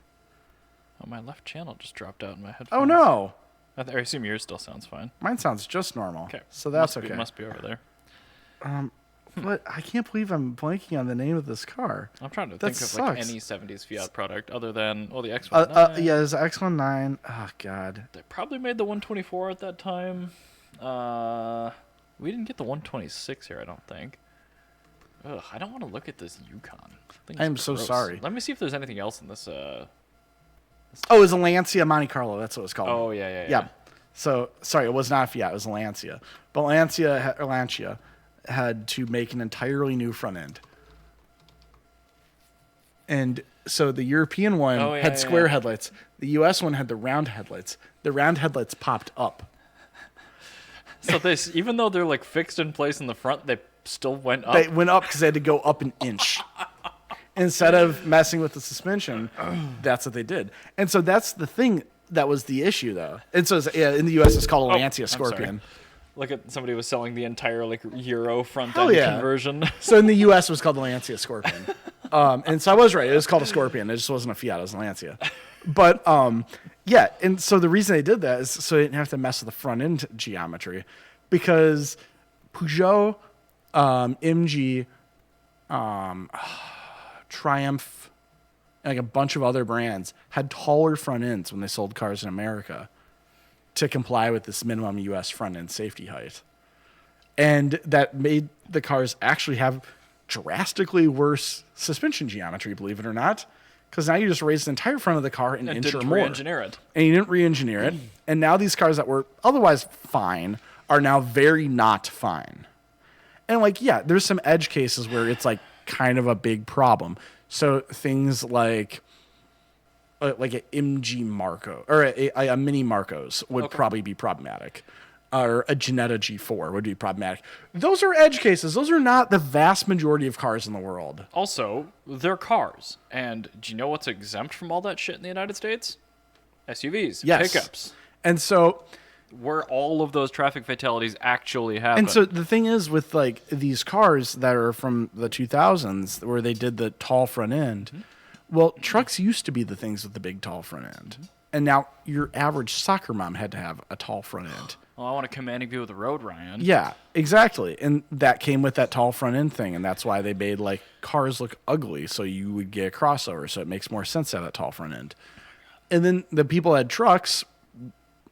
Oh, my left channel just dropped out in my headphones. Oh, no. I assume yours still sounds fine. Mine sounds just normal. Okay. So that's okay. okay. Must be over there. But I can't believe I'm blanking on the name of this car. I'm trying to That think of like sucks. any 70s Fiat product other than, the X1. Yeah, there's X19. Oh, God. They probably made the 124 at that time. We didn't get the 126 here, I don't think. Ugh, I don't want to look at this Yukon. I'm so sorry. Let me see if there's anything else in this. Oh, it was a Lancia Monte Carlo. That's what it was called. Oh, yeah. Yeah. So, sorry, it was not a Fiat. It was a Lancia. But Lancia had to make an entirely new front end. And so the European one had square headlights. The U.S. one had the round headlights. The round headlights popped up. So even though they're like fixed in place in the front, they still went up. They went up because they had to go up an inch. Instead of messing with the suspension, that's what they did. And so that's the thing. that was the issue, though. And so in the U.S., it's called a Lancia Scorpion. Look at somebody was selling the entire like Euro front Hell end yeah. conversion. So in the U.S., it was called the Lancia Scorpion. And so I was right. It was called a Scorpion. It just wasn't a Fiat. It was a Lancia. But yeah, and so the reason they did that is so they didn't have to mess with the front end geometry, because Peugeot, MG, Triumph, and like a bunch of other brands had taller front ends when they sold cars in America to comply with this minimum U.S. front end safety height. And that made the cars actually have drastically worse suspension geometry, believe it or not, because now you just raised the entire front of the car an inch or more. And re-engineer it. And you didn't re-engineer it. And now these cars that were otherwise fine are now very not fine. And like, yeah, there's some edge cases where it's like kind of a big problem. So things like an MG Marco or a Mini Marcos would probably be problematic, or a Jetta G4 would be problematic. Those are edge cases. Those are not the vast majority of cars in the world. Also, they're cars. And do you know what's exempt from all that shit in the United States? SUVs, Yes. pickups. And so Where all of those traffic fatalities actually happen. And so the thing is with like these cars that are from the 2000s where they did the tall front end, well, trucks used to be the things with the big tall front end. And now your average soccer mom had to have a tall front end. Well, I want a commanding view of the road, Ryan. Yeah, exactly. And that came with that tall front end thing. And that's why they made like cars look ugly. So you would get a crossover. So it makes more sense to have that tall front end. And then the people that had trucks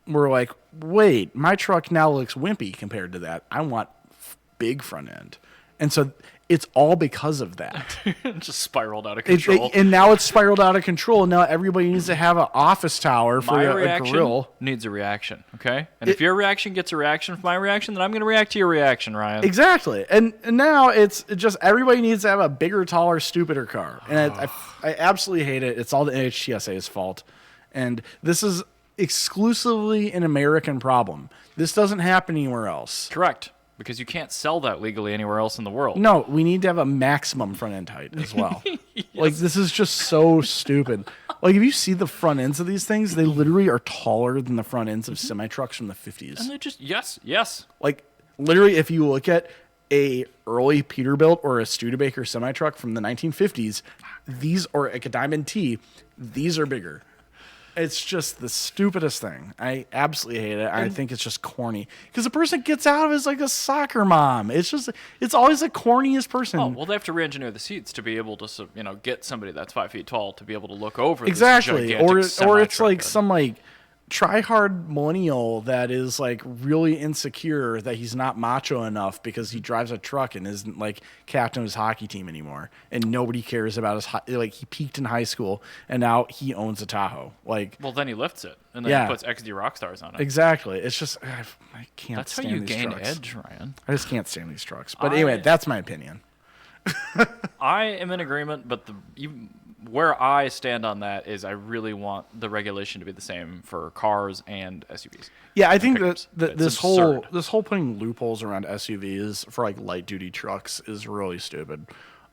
were like, wait, my truck now looks wimpy compared to that. I want big front end. And so it's all because of that. It just spiraled out of control. And now it's spiraled out of control. Now everybody needs to have an office tower for My a reaction grill. needs a reaction, okay? And if your reaction gets a reaction from my reaction, then I'm going to react to your reaction, Ryan. Exactly. And now it's just everybody needs to have a bigger, taller, stupider car. And I absolutely hate it. It's all the NHTSA's fault. And this is exclusively an American problem. This doesn't happen anywhere else. Correct. Because you can't sell that legally anywhere else in the world. No, we need to have a maximum front end height as well. Yes. Like, this is just so stupid. Like, if you see the front ends of these things, they literally are taller than the front ends of semi-trucks from the 50s. And they just, yes. Like, literally, if you look at a early Peterbilt or a Studebaker semi-truck from the 1950s, these, or like a Diamond T, these are bigger. It's just the stupidest thing. I absolutely hate it. I think it's just corny. Because the person gets out of it is like a soccer mom. It's always the corniest person. Oh, well, they have to re-engineer the seats to be able to, get somebody that's 5 feet tall to be able to look over exactly. This Or it's like some like try-hard millennial that is like really insecure that he's not macho enough because he drives a truck and isn't like captain of his hockey team anymore, and nobody cares about his like he peaked in high school and now he owns a Tahoe. Like, well, then he lifts it and then he puts XD Rockstars on it. Exactly. It's just I can't. That's stand how you these gain trucks. edge, Ryan. I just can't stand these trucks. But anyway, that's my opinion. I am in agreement, but where I stand on that is I really want the regulation to be the same for cars and SUVs. Yeah, I think that this absurd. whole putting loopholes around SUVs for like light duty trucks is really stupid.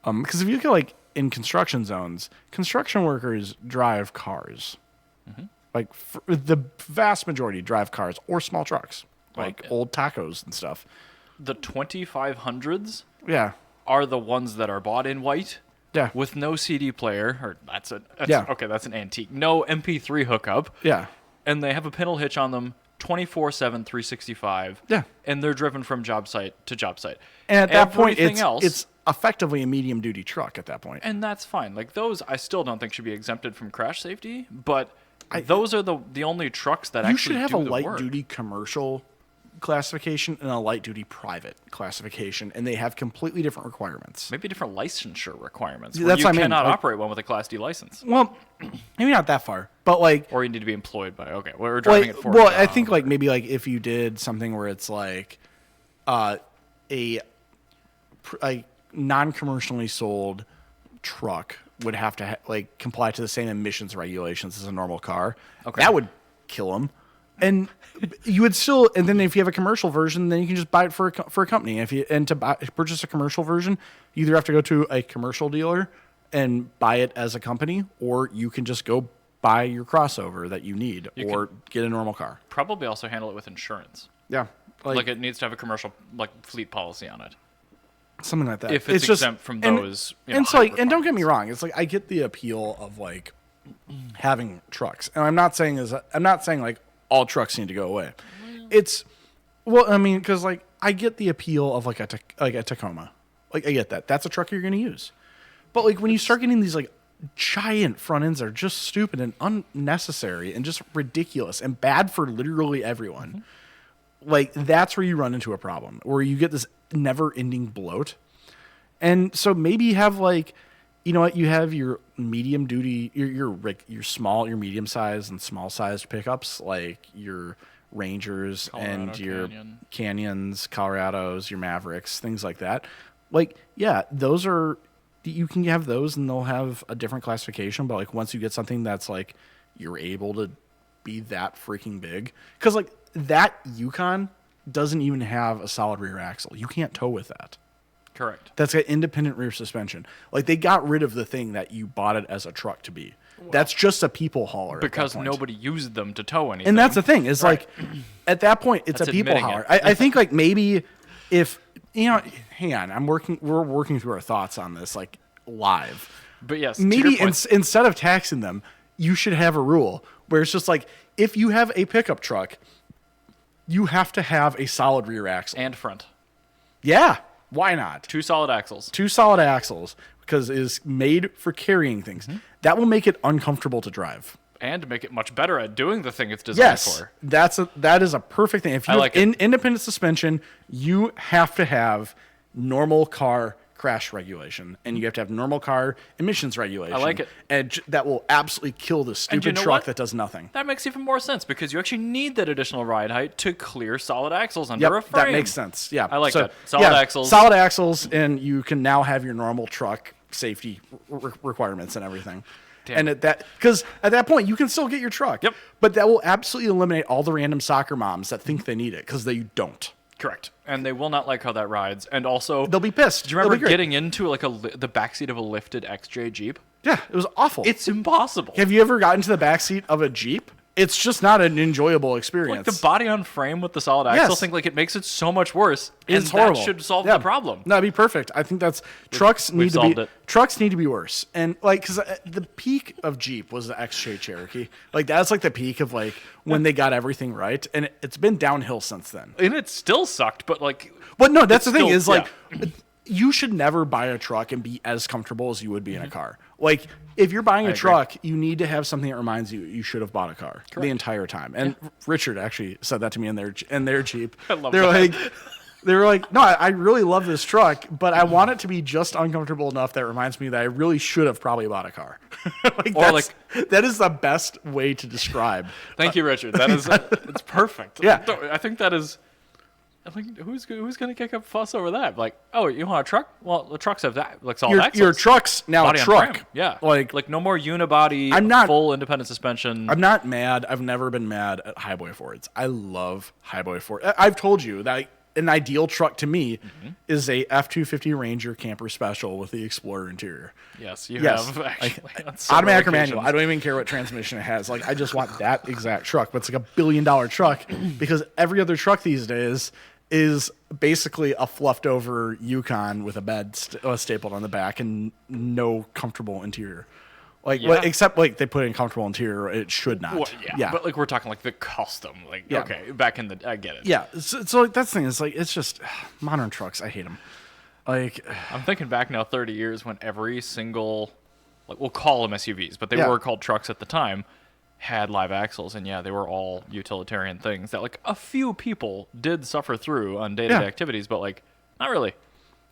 Because if you look at like in construction zones, construction workers drive cars. Mm-hmm. Like the vast majority drive cars or small trucks, like old tacos and stuff. The 2500s, yeah, are the ones that are bought in white. Yeah. With no CD player, or that's an antique. No MP3 hookup. Yeah. And they have a pintle hitch on them 24/7, 365. Yeah. And they're driven from job site to job site. And at that point, it's effectively a medium duty truck at that point. And that's fine. Like those, I still don't think should be exempted from crash safety, but those are the only trucks that actually do the work. You should have a light duty commercial classification and a light duty private classification, and they have completely different requirements. Maybe different licensure requirements. That's you what I mean. Cannot operate one with a Class D license. Well, maybe not that far, but like, or you need to be employed by. Okay, we're driving it for. Well, I think like maybe like if you did something where it's like a non-commercially sold truck would have to like comply to the same emissions regulations as a normal car. Okay, that would kill them. And you would still, and then if you have a commercial version, then you can just buy it for a company. To purchase a commercial version, you either have to go to a commercial dealer and buy it as a company, or you can just go buy your crossover that you need, or get a normal car. Probably also handle it with insurance. Yeah. Like it needs to have a commercial fleet policy on it. Something like that. If it's exempt from those, and it's like, and don't get me wrong, it's like I get the appeal of like having trucks, and I'm not saying like all trucks need to go away. I mean, because like I get the appeal of like a Tacoma, like I get that. That's a truck you're going to use, but like when you start getting these like giant front ends that are just stupid and unnecessary and just ridiculous and bad for literally everyone, like that's where you run into a problem, where you get this never-ending bloat. And so maybe you have like, you know what, you have your medium duty, your medium sized and small sized pickups, like your Rangers and your Canyons, Colorados, your Mavericks, things like that. Like, yeah, those are, you can have those and they'll have a different classification, but like once you get something that's like you're able to be that freaking big, because like that Yukon doesn't even have a solid rear axle. You can't tow with that. Correct. That's got independent rear suspension. Like they got rid of the thing that you bought it as a truck to be. That's just a people hauler. Because nobody used them to tow anything. And that's the thing. Is like at that point it's a people hauler. I think like maybe if hang on, we're working through our thoughts on this like live. But yes, maybe instead of taxing them, you should have a rule where it's just like if you have a pickup truck, you have to have a solid rear axle. And front. Yeah. Why not? 2 solid axles. 2 solid axles, because it is made for carrying things. That will make it uncomfortable to drive. And make it much better at doing the thing it's designed for. That is a perfect thing. If you have independent suspension, you have to have normal car crash regulation, and you have to have normal car emissions regulation. I like it. And that will absolutely kill the stupid truck that does nothing. That makes even more sense, because you actually need that additional ride height to clear solid axles under a frame. That makes sense. Yeah, I like that. Solid axles, and you can now have your normal truck safety requirements and everything. Damn. And because at that point you can still get your truck. Yep. But that will absolutely eliminate all the random soccer moms that think they need it because they don't. Correct. And they will not like how that rides. And also, they'll be pissed. Do you remember getting into like the backseat of a lifted XJ Jeep? Yeah, it was awful. It's impossible. Have you ever gotten to the backseat of a Jeep? It's just not an enjoyable experience. Like the body on frame with the solid axle thing, like it makes it so much worse. It's horrible. That should solve the problem. No, it'd be perfect. I think trucks need to be worse. And like, because the peak of Jeep was the XJ Cherokee. Like that's like the peak of like when they got everything right, and it's been downhill since then. And it still sucked, but like. But no, that's the thing is like. You should never buy a truck and be as comfortable as you would be in a car. Like, if you're buying a truck, you need to have something that reminds you should have bought a car the entire time. And Richard actually said that to me in their Jeep. I love that. They were like, no, I really love this truck, but I want it to be just uncomfortable enough that reminds me that I really should have probably bought a car. That is the best way to describe. Thank you, Richard. That is it's perfect. Yeah. I think that is. I think who's going to kick up a fuss over that? Like, oh, you want a truck? Well, the trucks have that. Like solid axles. Your truck's now body a truck. Yeah. Like no more unibody. Full independent suspension. I'm not mad. I've never been mad at highboy Fords. I love highboy Ford. I've told you that an ideal truck to me is a F-250 Ranger camper special with the Explorer interior. Yes, you have actually. Automatic or manual. I don't even care what transmission it has. Like I just want that exact truck. But it's like $1 billion truck because every other truck these days is basically a fluffed over Yukon with a bed stapled on the back and no comfortable interior. Except like they put in comfortable interior, it should not. Well, but like we're talking like the custom, okay, back in the, I get it. Yeah, so like that's the thing. It's like it's just modern trucks. I hate them. Like I'm thinking back now, 30 years when every single, like we'll call them SUVs, but they were called trucks at the time, had live axles, and they were all utilitarian things that like a few people did suffer through on day-to-day activities, but like not really.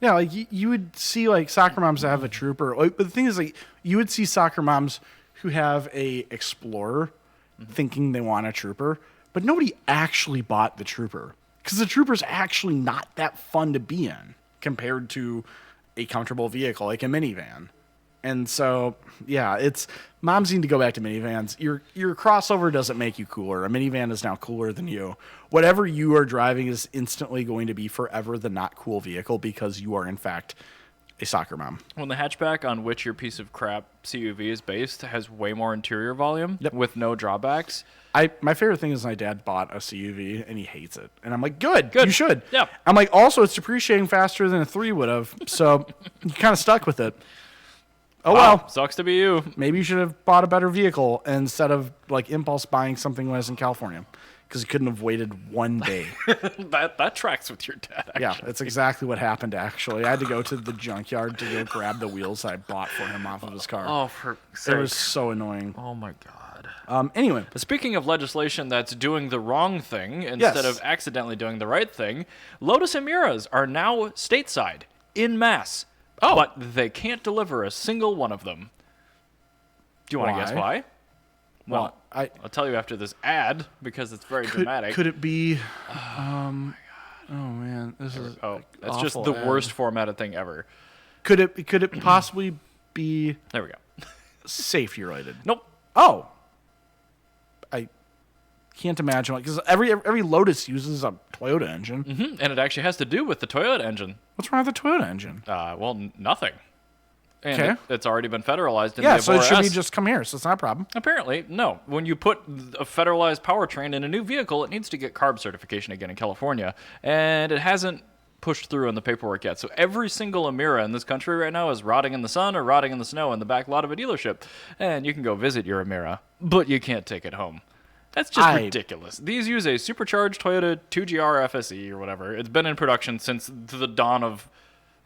Yeah, like you would see like soccer moms that have a Trooper. But the thing is, like you would see soccer moms who have a Explorer thinking they want a Trooper, but nobody actually bought the Trooper because the Trooper's actually not that fun to be in compared to a comfortable vehicle like a minivan. And so, it's moms need to go back to minivans. Your crossover doesn't make you cooler. A minivan is now cooler than you. Whatever you are driving is instantly going to be forever the not cool vehicle because you are in fact a soccer mom. When the hatchback on which your piece of crap CUV is based has way more interior volume with no drawbacks. My favorite thing is my dad bought a CUV and he hates it. And I'm like, good. You should. Yeah. I'm like, also, it's depreciating faster than a 3 would have. So you kind of stuck with it. Oh, well. Sucks to be you. Maybe you should have bought a better vehicle instead of like impulse buying something when I was in California. Because you couldn't have waited one day. that tracks with your dad, actually. Yeah, that's exactly what happened, actually. I had to go to the junkyard to go grab the wheels I bought for him off of his car. Oh, for sake. It was so annoying. Oh, my God. Anyway. But speaking of legislation that's doing the wrong thing instead of accidentally doing the right thing, Lotus Emiras are now stateside, in mass. Oh. But they can't deliver a single one of them. Do you want to guess why? Well, I'll tell you after this ad because it's very dramatic. Could it be? Oh man, this is that's just the worst formatted thing ever. Could it possibly be? There we go. Safety related? Nope. Oh, I can't imagine because every Lotus uses a Toyota engine, and it actually has to do with the Toyota engine. What's wrong with the Toyota engine? Well, nothing. And Okay. it's already been federalized in Yeah, the so it should be S. just come here, so it's not a problem. Apparently, no. When you put a federalized powertrain in a new vehicle, it needs to get carb certification again in California, and it hasn't pushed through on the paperwork yet. So every single Emira in this country right now is rotting in the sun or rotting in the snow in the back lot of a dealership, and you can go visit your Emira, but you can't take it home. That's just ridiculous. These use a supercharged Toyota 2GR FSE or whatever. It's been in production since the dawn of,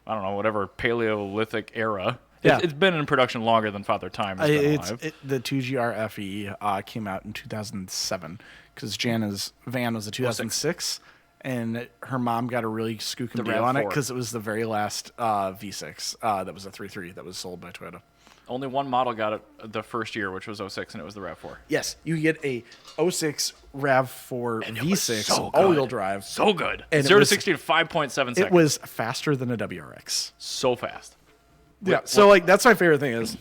I don't know, whatever Paleolithic era. Yeah. It's been in production longer than Father Time has been alive. The 2GR FE came out in 2007 because Jana's van was a 2006, and her mom got a really skookum deal on it because it was the very last V6 that was a 3.3 that was sold by Toyota. Only one model got it the first year, which was 06, and it was the RAV4. Yes, you get a 06 RAV4 V6 so all-wheel drive. So good. And 0 to 60 in 5.7 seconds. It was faster than a WRX. So fast. Yeah, so like that's my favorite thing is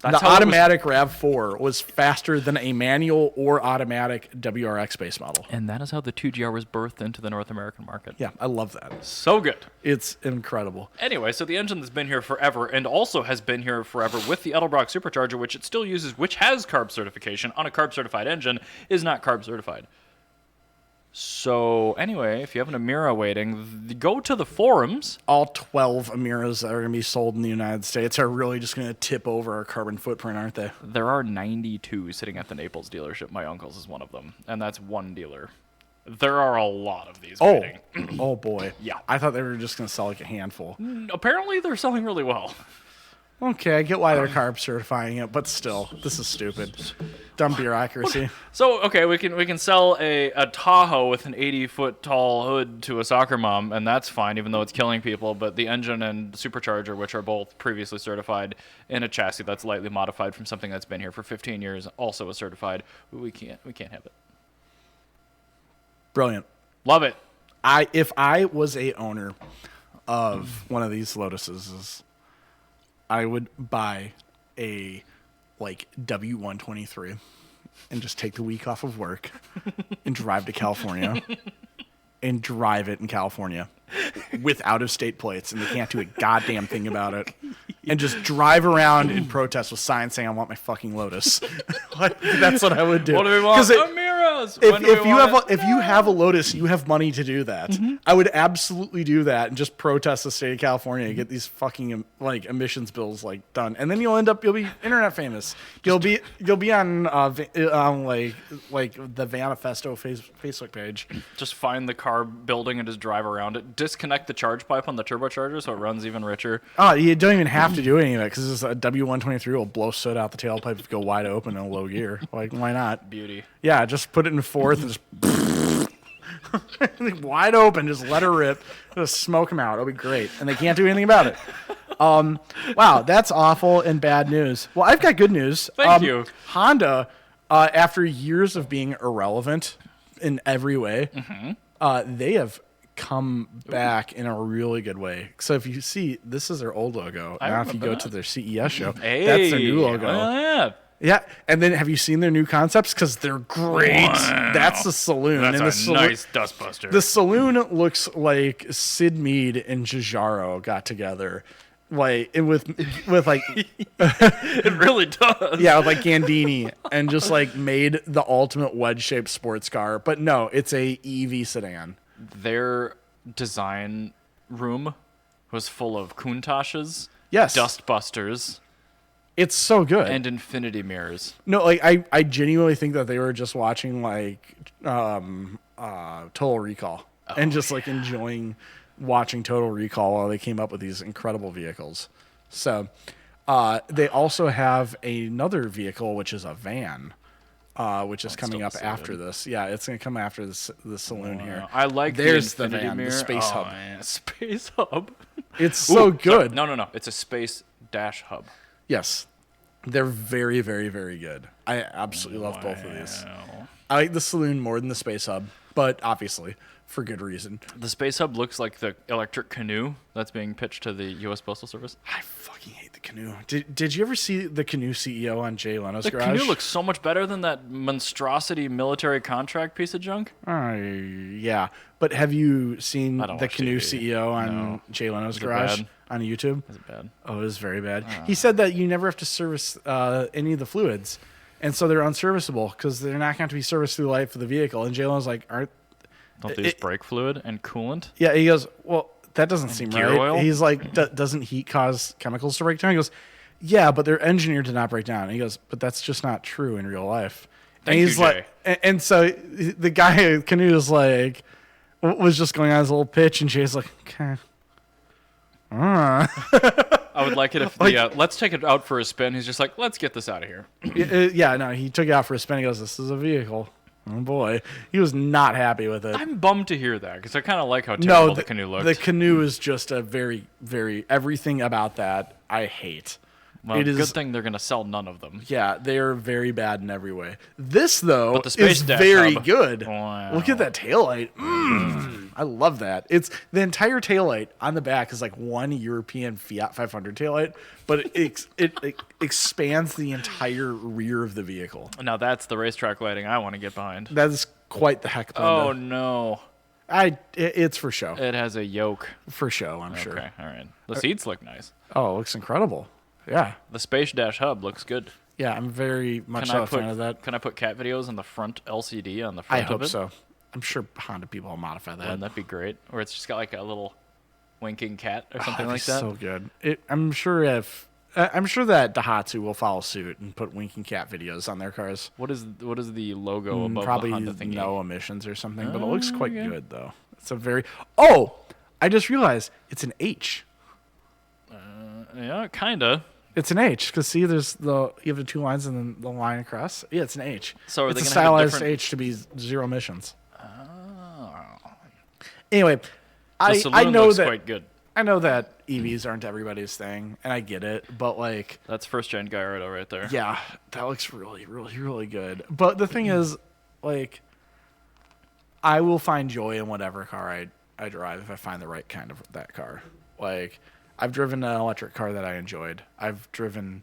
the automatic RAV4 was faster than a manual or automatic WRX base model. And that is how the 2GR was birthed into the North American market. Yeah, I love that. So good. It's incredible. Anyway, so the engine that's been here forever and also has been here forever with the Edelbrock supercharger, which it still uses, which has carb certification on a carb certified engine, is not carb certified. So anyway, if you have an Emira waiting, go to the forums. All 12 Emiras that are going to be sold in the United States are really just going to tip over our carbon footprint, aren't they? There are 92 sitting at the Naples dealership. My uncle's is one of them, and that's one dealer. There are a lot of these waiting. Oh boy. Yeah. I thought they were just going to sell like a handful. Apparently, they're selling really well. Okay, I get why they're carb certifying it, but still, this is stupid. Dumb bureaucracy. So, okay, we can sell a Tahoe with an 80-foot tall hood to a soccer mom, and that's fine, even though it's killing people. But the engine and supercharger, which are both previously certified, in a chassis that's lightly modified from something that's been here for 15 years, also is certified. We can't have it. Brilliant. Love it. If I was a owner of one of these Lotuses, I would buy a W123 and just take the week off of work and drive to California and drive it in California with out-of-state plates, and they can't do a goddamn thing about it. And just drive around and protest with signs saying, "I want my fucking Lotus." That's what I would do. What do we want? Emiras. If you have a Lotus, you have money to do that. Mm-hmm. I would absolutely do that and just protest the state of California and get these fucking emissions bills done, and then you'll be internet famous. You'll be on the Vanifesto Facebook page. Just find the car building and just drive around it. Disconnect the charge pipe on the turbocharger so it runs even richer. Oh, you don't even have to do any of it because a W123 will blow soot out the tailpipe, go wide open in low gear. Why not? Beauty. Yeah, just put it in fourth and just wide open. Just let her rip. Just smoke them out. It'll be great. And they can't do anything about it. Wow, that's awful and bad news. Well, I've got good news. Thank you. Honda, after years of being irrelevant in every way, they have come back in a really good way. So if you see, this is their old logo. Now if you go to their CES show, that's their new logo. Yeah. Yeah, and then have you seen their new concepts? Because they're great. Wow. That's the saloon. That's a nice dustbuster. The saloon looks like Sid Mead and Giugiaro got together like with like It really does. yeah, with like Gandini, and just like made the ultimate wedge-shaped sports car. But no, it's a EV sedan. Their design room was full of Countachs, Yes, Dustbusters, it's so good. and infinity mirrors. No, like I genuinely think that they were just watching like Total Recall and just like enjoying watching Total Recall while they came up with these incredible vehicles. So they also have another vehicle, which is a van, which is coming up after this. Yeah, it's going to come after the saloon here. I like There's the infinity van, mirror. the Space Hub. Man, Space Hub. It's so good. Sorry. No. It's a Space Dash Hub. Yes, they're very, very, very good. I absolutely love both of these. Wow. I like the saloon more than the Space Hub, but obviously for good reason. The Space Hub looks like the electric canoe that's being pitched to the U.S. Postal Service. I fucking hate the canoe. Did you ever see the canoe CEO on Jay Leno's The Garage? canoe looks so much better than that monstrosity military contract piece of junk. Yeah, but have you seen I don't the watch canoe TV. CEO on No. Jay Leno's Is it Garage bad? on YouTube? Is it bad? Oh, it was very bad. He said that you never have to service any of the fluids, and so they're unserviceable because they're not going to be serviced through the life of the vehicle. And Jay Leno's like, Don't they use brake fluid and coolant? yeah, he goes, well, that doesn't seem gear right. oil? He's like, doesn't heat cause chemicals to break down? He goes, yeah, but they're engineered to not break down. And he goes, but that's just not true in real life. Thank And he's you, like, and so the guy Canoe was like, was just going on his little pitch, and Jay's like, okay. I would like it if let's take it out for a spin. He's just like, let's get this out of here. Yeah, no, he took it out for a spin. He goes, this is a vehicle. Oh boy, he was not happy with it. I'm bummed to hear that because I kind of like how terrible the canoe looked. The canoe is just a very, very everything about that I hate. Well, it is good thing they're gonna sell none of them. Yeah, they are very bad in every way. This though the Space is Dash very Hub. good. Wow. Look at that taillight. I love that. It's the entire taillight on the back is like one European Fiat 500 taillight, but it expands the entire rear of the vehicle. Now that's the racetrack lighting I want to get behind. That is quite the heck. Oh no, it's for show. it has a yoke. For show, I'm sure. Okay, all right. The seats look nice. Oh, it looks incredible. Yeah. The Space Dash Hub looks good. Yeah, I'm very much a fan of that. Can I put cat videos on the front LCD on the I front hope of it? so. I'm sure Honda people will modify that. Wouldn't that be great? Or it's just got like a little winking cat or something That'd like be that. So good. I'm sure that Daihatsu will follow suit and put winking cat videos on their cars. What is the logo above Probably the Honda thingy? no emissions or something, but it looks Oh, quite yeah. good though. It's a very. Oh, I just realized it's an H. Yeah, kinda. It's an H because see, you have the two lines and then the line across. Yeah, it's an H. So are it's they a gonna have a stylized different- H to be zero emissions. Oh. Anyway, The I saloon know looks that quite good. I know that EVs aren't everybody's thing, and I get it, but like, That's first gen Gallardo right there. yeah, that looks really, really, really good. But the thing is, like, I will find joy in whatever car I drive if I find the right kind of that car. Like, I've driven an electric car that I enjoyed. I've driven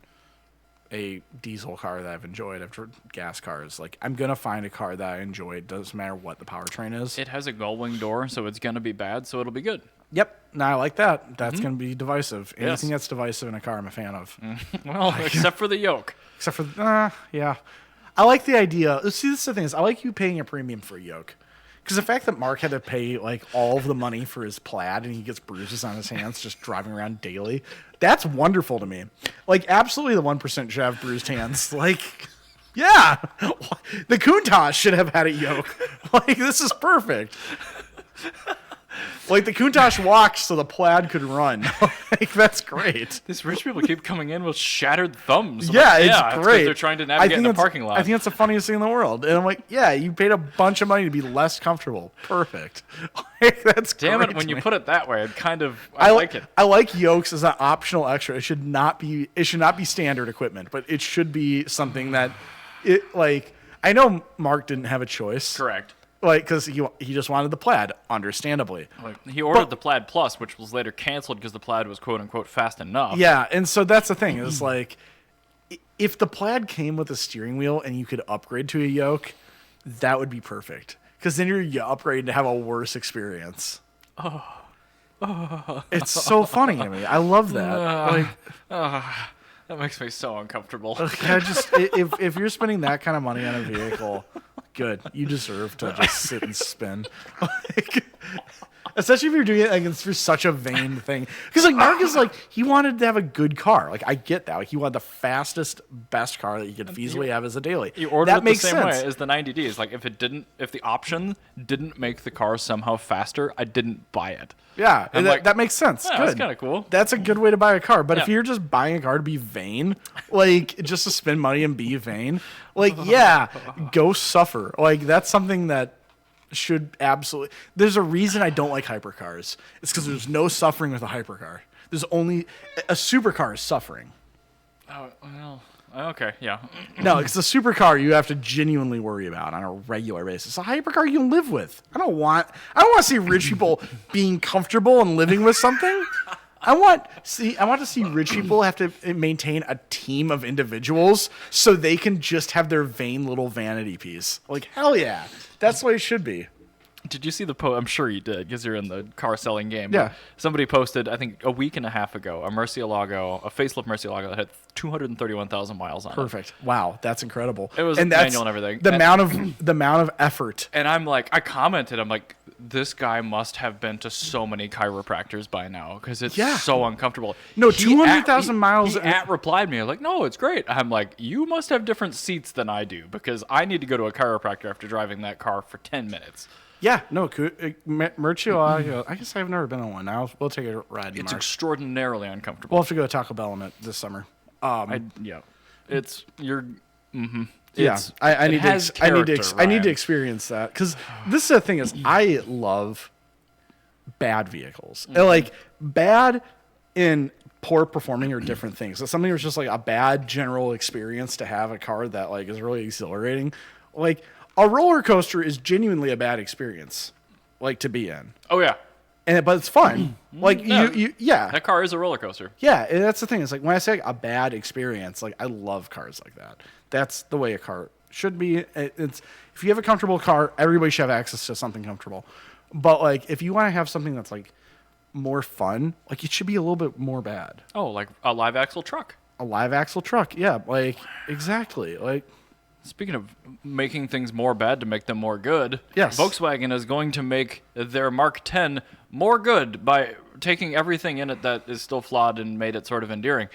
a diesel car that I've enjoyed. I've driven gas cars. Like, I'm gonna find a car that I enjoy. It doesn't matter what the powertrain is. It has a gull-wing door, so it's gonna be bad, so it'll be good. Yep. No, I like that. That's gonna be divisive. Yes. Anything that's divisive in a car, I'm a fan of. Well, except for the yoke. Except for, yeah. I like the idea. See, this is the thing is, I like you paying a premium for a yoke. Because the fact that Mark had to pay, like, all of the money for his Plaid and he gets bruises on his hands just driving around daily, that's wonderful to me. Like, absolutely the 1% should have bruised hands. Like, yeah. The Countach should have had a yoke. Like, this is perfect. Like, the Countach walked so the Plaid could run. Like, that's great. These rich people keep coming in with shattered thumbs. I'm Yeah, like, it's that's 'cause great. they're trying to navigate in the parking lot. I think that's the funniest thing in the world. And I'm like, yeah, you paid a bunch of money to be less comfortable. Perfect. Like, that's Damn great it, when to you me. put it that way, I like it. I like yokes as an optional extra. It should not be standard equipment, but it should be something that I know Mark didn't have a choice. Correct. Like, because he just wanted the Plaid, understandably. He ordered the Plaid Plus, which was later canceled because the Plaid was quote unquote fast enough. Yeah, and so that's the thing. Is like, if the Plaid came with a steering wheel and you could upgrade to a yoke, that would be perfect. Because then you upgrade to have a worse experience. Oh. It's so funny to me. I love that. That makes me so uncomfortable. If you're spending that kind of money on a vehicle, good. You deserve to just sit and spin. Especially if you're doing it like it's for such a vain thing. Because like Mark is like, he wanted to have a good car. Like I get that. Like he wanted the fastest, best car that you could feasibly have as a daily. You ordered that it makes the same sense. way as the 90Ds. Like if the option didn't make the car somehow faster, I didn't buy it. Yeah, that makes sense. Yeah, good. that's kind of cool. That's a good way to buy a car. But if Yeah. you're just buying a car to be vain, like just to spend money and be vain, like yeah, go suffer. Like that's something that should absolutely. There's a reason I don't like hypercars. It's because there's no suffering with a hypercar. There's only a supercar is suffering. Oh well. Okay, yeah. No, it's a supercar you have to genuinely worry about on a regular basis. A hypercar you can live with. I don't want to see rich people being comfortable and living with something. I want to see rich people have to maintain a team of individuals so they can just have their vain little vanity piece. Like hell yeah, that's the way it should be. Did you see the post? I'm sure you did because you're in the car selling game. Yeah. Somebody posted, I think a week and a half ago, a facelift Murcielago that had 231,000 miles on it. Perfect. Wow, that's incredible. It was and manual and everything. The amount of effort. And I commented, I'm like, this guy must have been to so many chiropractors by now because it's so uncomfortable. No, 200,000 miles. He replied me, I was like, no, it's great. I'm like, you must have different seats than I do because I need to go to a chiropractor after driving that car for 10 minutes. Yeah, no, Murcielago. I guess I've never been on one. We'll take a ride. It's extraordinarily uncomfortable. We'll have to go to Taco Bell this summer. It's you're. Mm-hmm. Yeah, I need to experience that because this is the thing is I love bad vehicles. Mm-hmm. Like bad and poor performing are different things. So something was just like a bad general experience to have a car that like is really exhilarating. Like a roller coaster is genuinely a bad experience, like to be in. Oh yeah, but it's fun. Like that car is a roller coaster. Yeah, and that's the thing. It's like when I say a bad experience, like I love cars like that. That's the way a car should be. It's if you have a comfortable car, everybody should have access to something comfortable. But like if you want to have something that's like more fun, like it should be a little bit more bad. Oh, like a live axle truck. A live axle truck, yeah, like exactly. Like speaking of making things more bad to make them more good, yes, Volkswagen is going to make their Mark 10 more good by taking everything in it that is still flawed and made it sort of endearing.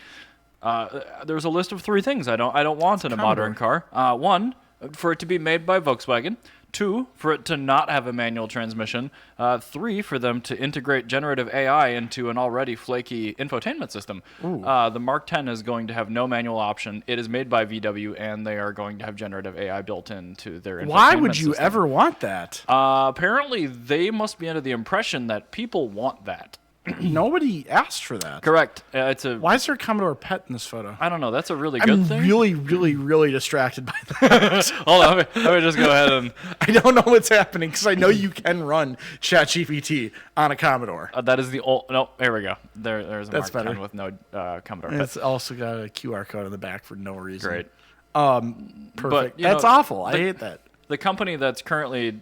There's a list of 3 things I don't want in a modern car. 1, for it to be made by Volkswagen. 2, for it to not have a manual transmission. 3, for them to integrate generative AI into an already flaky infotainment system. The Mark 10 is going to have no manual option. It is made by VW, and they are going to have generative AI built into their infotainment Why would you system. ever want that? Apparently, they must be under the impression that people want that. Nobody asked for that. Correct. Why is there a Commodore PET in this photo? I don't know. That's a really good thing. I'm really, really, really distracted by that. Hold on. Let me just go ahead and... I don't know what's happening because I know you can run ChatGPT on a Commodore. That is the old... No, here we go. There's a That's Mark better. 10 with no Commodore. And it's also got a QR code on the back for no reason. Great. Perfect. But, that's awful. I hate that. The company that's currently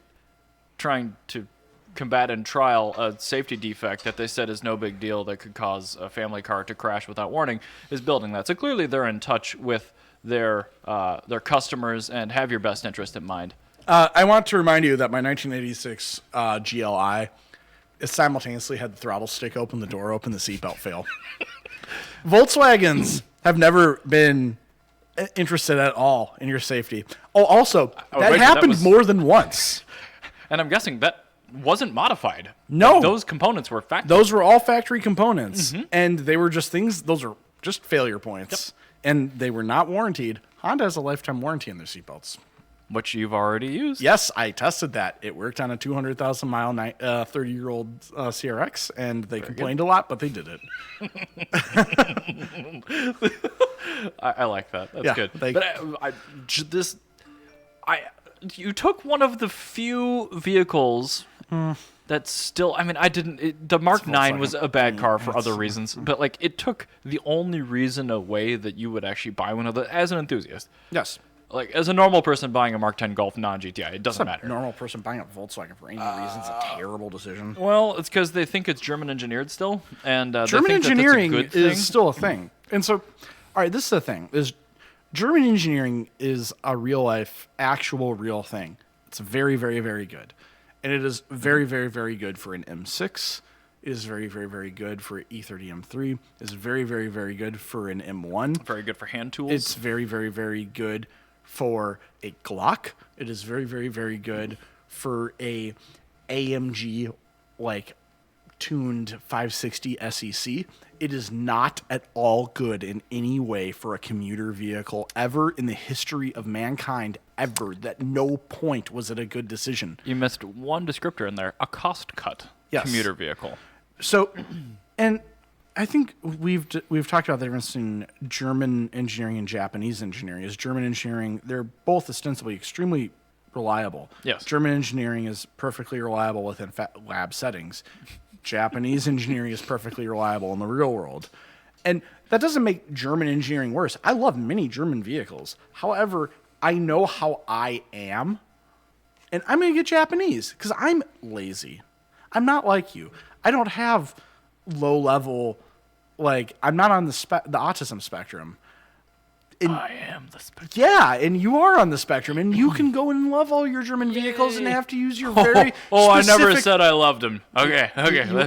trying to combat and trial a safety defect that they said is no big deal that could cause a family car to crash without warning is building that. So clearly they're in touch with their customers and have your best interest in mind. I want to remind you that my 1986 GLI simultaneously had the throttle stick open, the door open, the seatbelt fail. Volkswagens have never been interested at all in your safety. Oh, also, that happened more than once. And I'm guessing that wasn't modified. No. Those components were factory. Those were all factory components. Mm-hmm. And they were just things, those are just failure points. Yep. And they were not warranted. Honda has a lifetime warranty on their seatbelts. Which you've already used. Yes, I tested that. It worked on a 200,000 mile 30-year-old CRX, and they complained a lot, but they did it. I like that. That's good. But you took one of the few vehicles that's still. I mean, the Mark 9 was a bad car for other reasons, but it took the only reason away that you would actually buy one of the as an enthusiast. Yes. Like, as a normal person buying a Mark 10 Golf non-GTI, it doesn't matter. A normal person buying a Volkswagen for any reason is a terrible decision. Well, it's because they think it's German engineered still, and German they think engineering that that's a good thing. is still a thing. And so, all right, this is the thing: is German engineering is a real life, actual, real thing. It's very, very, very good, and it is very, very, very good for an M6. It is very, very, very good for E30 M3. It's very, very, very good for an M1. Very good for hand tools. It's very, very, very good for a Glock. It is very, very, very good for a AMG like tuned 560 SEC. It is not at all good in any way for a commuter vehicle ever in the history of mankind ever. At no point was it a good decision. You missed one descriptor in there, a cost cut commuter vehicle. So, and I think we've talked about the difference in German engineering and Japanese engineering. Is German engineering, they're both ostensibly extremely reliable. Yes. German engineering is perfectly reliable within lab settings. Japanese engineering is perfectly reliable in the real world. And that doesn't make German engineering worse. I love many German vehicles. However, I know how I am, and I'm going to get Japanese because I'm lazy. I'm not like you. I don't have low level, like, I'm not on the autism spectrum. I am the spectrum. Yeah, and you are on the spectrum, and you can go and love all your German vehicles and have to use your very I specific... never said I loved them. Okay.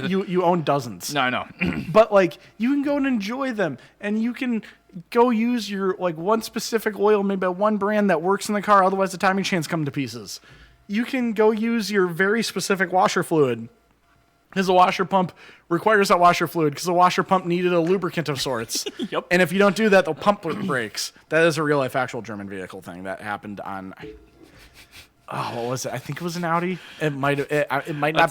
You own dozens. No, I know. But, like, you can go and enjoy them, and you can go use your, like, one specific oil, maybe one brand that works in the car, otherwise the timing chains come to pieces. You can go use your very specific washer fluid, because the washer pump requires that washer fluid, because the washer pump needed a lubricant of sorts. Yep. And if you don't do that, the pump breaks. That is a real life actual German vehicle thing that happened on... what was it? I think it was an Audi. It might not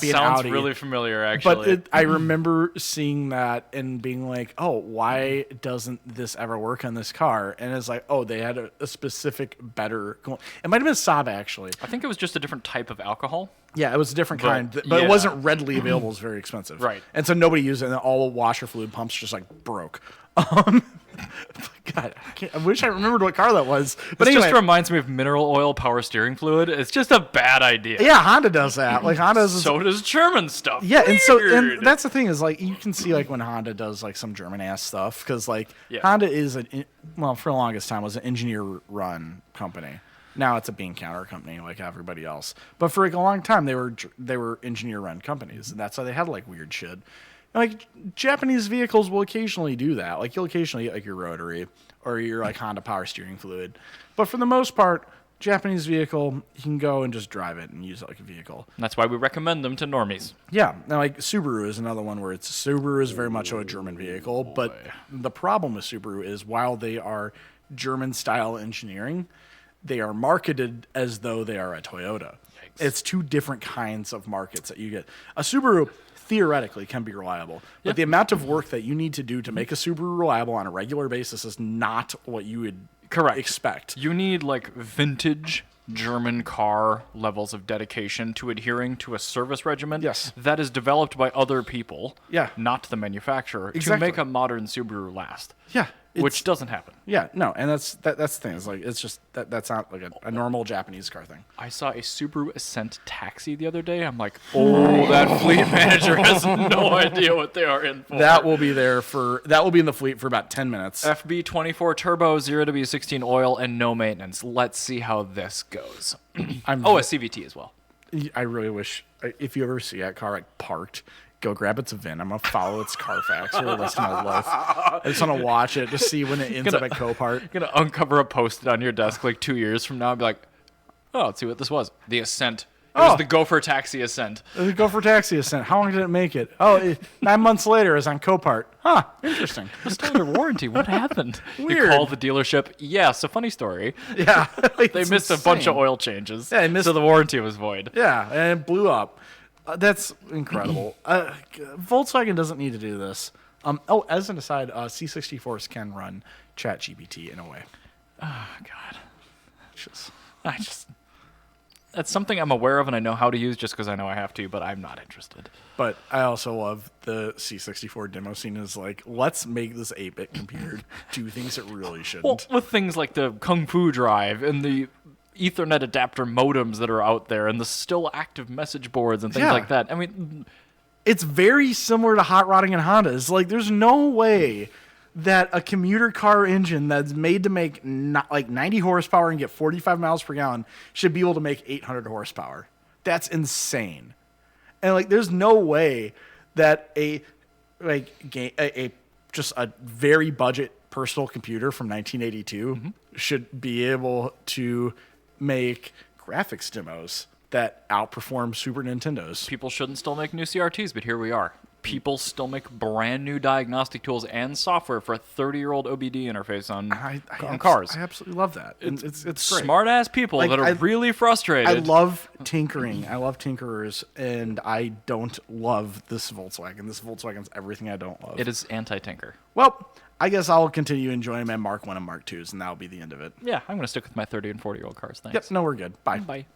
be an Audi. Sounds really familiar, actually. But I remember seeing that and being like, oh, why doesn't this ever work on this car? And it's like, oh, they had a specific better... It might have been Saab, actually. I think it was just a different type of alcohol. Yeah, it was a different kind, but it wasn't readily available. It was very expensive. Right. And so nobody used it, and all washer fluid pumps just, like, broke. God, I wish I remembered what car that was. But It anyway, just reminds me of mineral oil power steering fluid. It's just a bad idea. yeah, Honda does that. Like, Honda's... So does German stuff. Yeah, Weird. and that's the thing is, like, you can see, like, when Honda does, like, some German-ass stuff, because, like, Honda is, for the longest time, was an engineer-run company. Now it's a bean counter company like everybody else. But for, like, a long time, they were engineer-run companies, and that's why they had, like, weird shit. And, like, Japanese vehicles will occasionally do that. Like, you'll occasionally get, like, your rotary or your, like, Honda power steering fluid. But for the most part, Japanese vehicle, you can go and just drive it and use it like a vehicle. That's why we recommend them to normies. Yeah. Now, like, Subaru is another one where Subaru is very much a German vehicle. But the problem with Subaru is while they are German-style engineering, they are marketed as though they are a Toyota. Yikes. It's two different kinds of markets that you get. A Subaru theoretically can be reliable, but the amount of work that you need to do to make a Subaru reliable on a regular basis is not what you would expect. You need, like, vintage German car levels of dedication to adhering to a service regimen that is developed by other people, not the manufacturer, to make a modern Subaru last. Yeah. Which doesn't happen. Yeah, no, and that's the thing. It's like, it's just that's not like a normal Japanese car thing. I saw a Subaru Ascent taxi the other day. I'm like, oh, that fleet manager has no idea what they are in for. That will be in the fleet for about 10 minutes. FB24 turbo, 0W16 oil, and no maintenance. Let's see how this goes. A CVT as well. I really wish, if you ever see that car like parked, go grab its VIN. I'm going to follow its Carfax for the rest of my life. I just want to watch it to see when it ends up at Copart. You're going to uncover a post-it on your desk like 2 years from now and be like, oh, let's see what this was. The Ascent. It was the Gopher Taxi Ascent. The Gopher Taxi Ascent. How long did it make it? Oh, 9 months later, it's on Copart. Huh, interesting. It was still under warranty. What happened? Weird. You call the dealership. Yeah, it's a funny story. Yeah. They missed a bunch of oil changes. Yeah, so the warranty was void. Yeah, and it blew up. That's incredible. Volkswagen doesn't need to do this. As an aside, C64s can run ChatGPT in a way. Oh, God. That's something I'm aware of and I know how to use just because I know I have to, but I'm not interested. But I also love the C64 demo scene is like, let's make this 8-bit computer do things it really shouldn't. Well, with things like the Kung Fu drive and the Ethernet adapter modems that are out there and the still active message boards and things like that. I mean, it's very similar to hot rodding and Hondas. Like, there's no way that a commuter car engine that's made to make like 90 horsepower and get 45 miles per gallon should be able to make 800 horsepower. That's insane. And like, there's no way that just a very budget personal computer from 1982 should be able to make graphics demos that outperform Super Nintendos. people shouldn't still make new CRTs, but here we are. People still make brand new diagnostic tools and software for a 30-year-old OBD interface on cars. I absolutely love that. It's great. Smart-ass people that are really frustrated. I love tinkering. I love tinkerers, and I don't love this Volkswagen. This Volkswagen's everything I don't love. It is anti-tinker. Well, I guess I'll continue enjoying my Mark 1 and Mark 2s, and that'll be the end of it. Yeah, I'm going to stick with my 30 and 40-year-old cars. Thanks. Yep, no, we're good. Bye. Bye.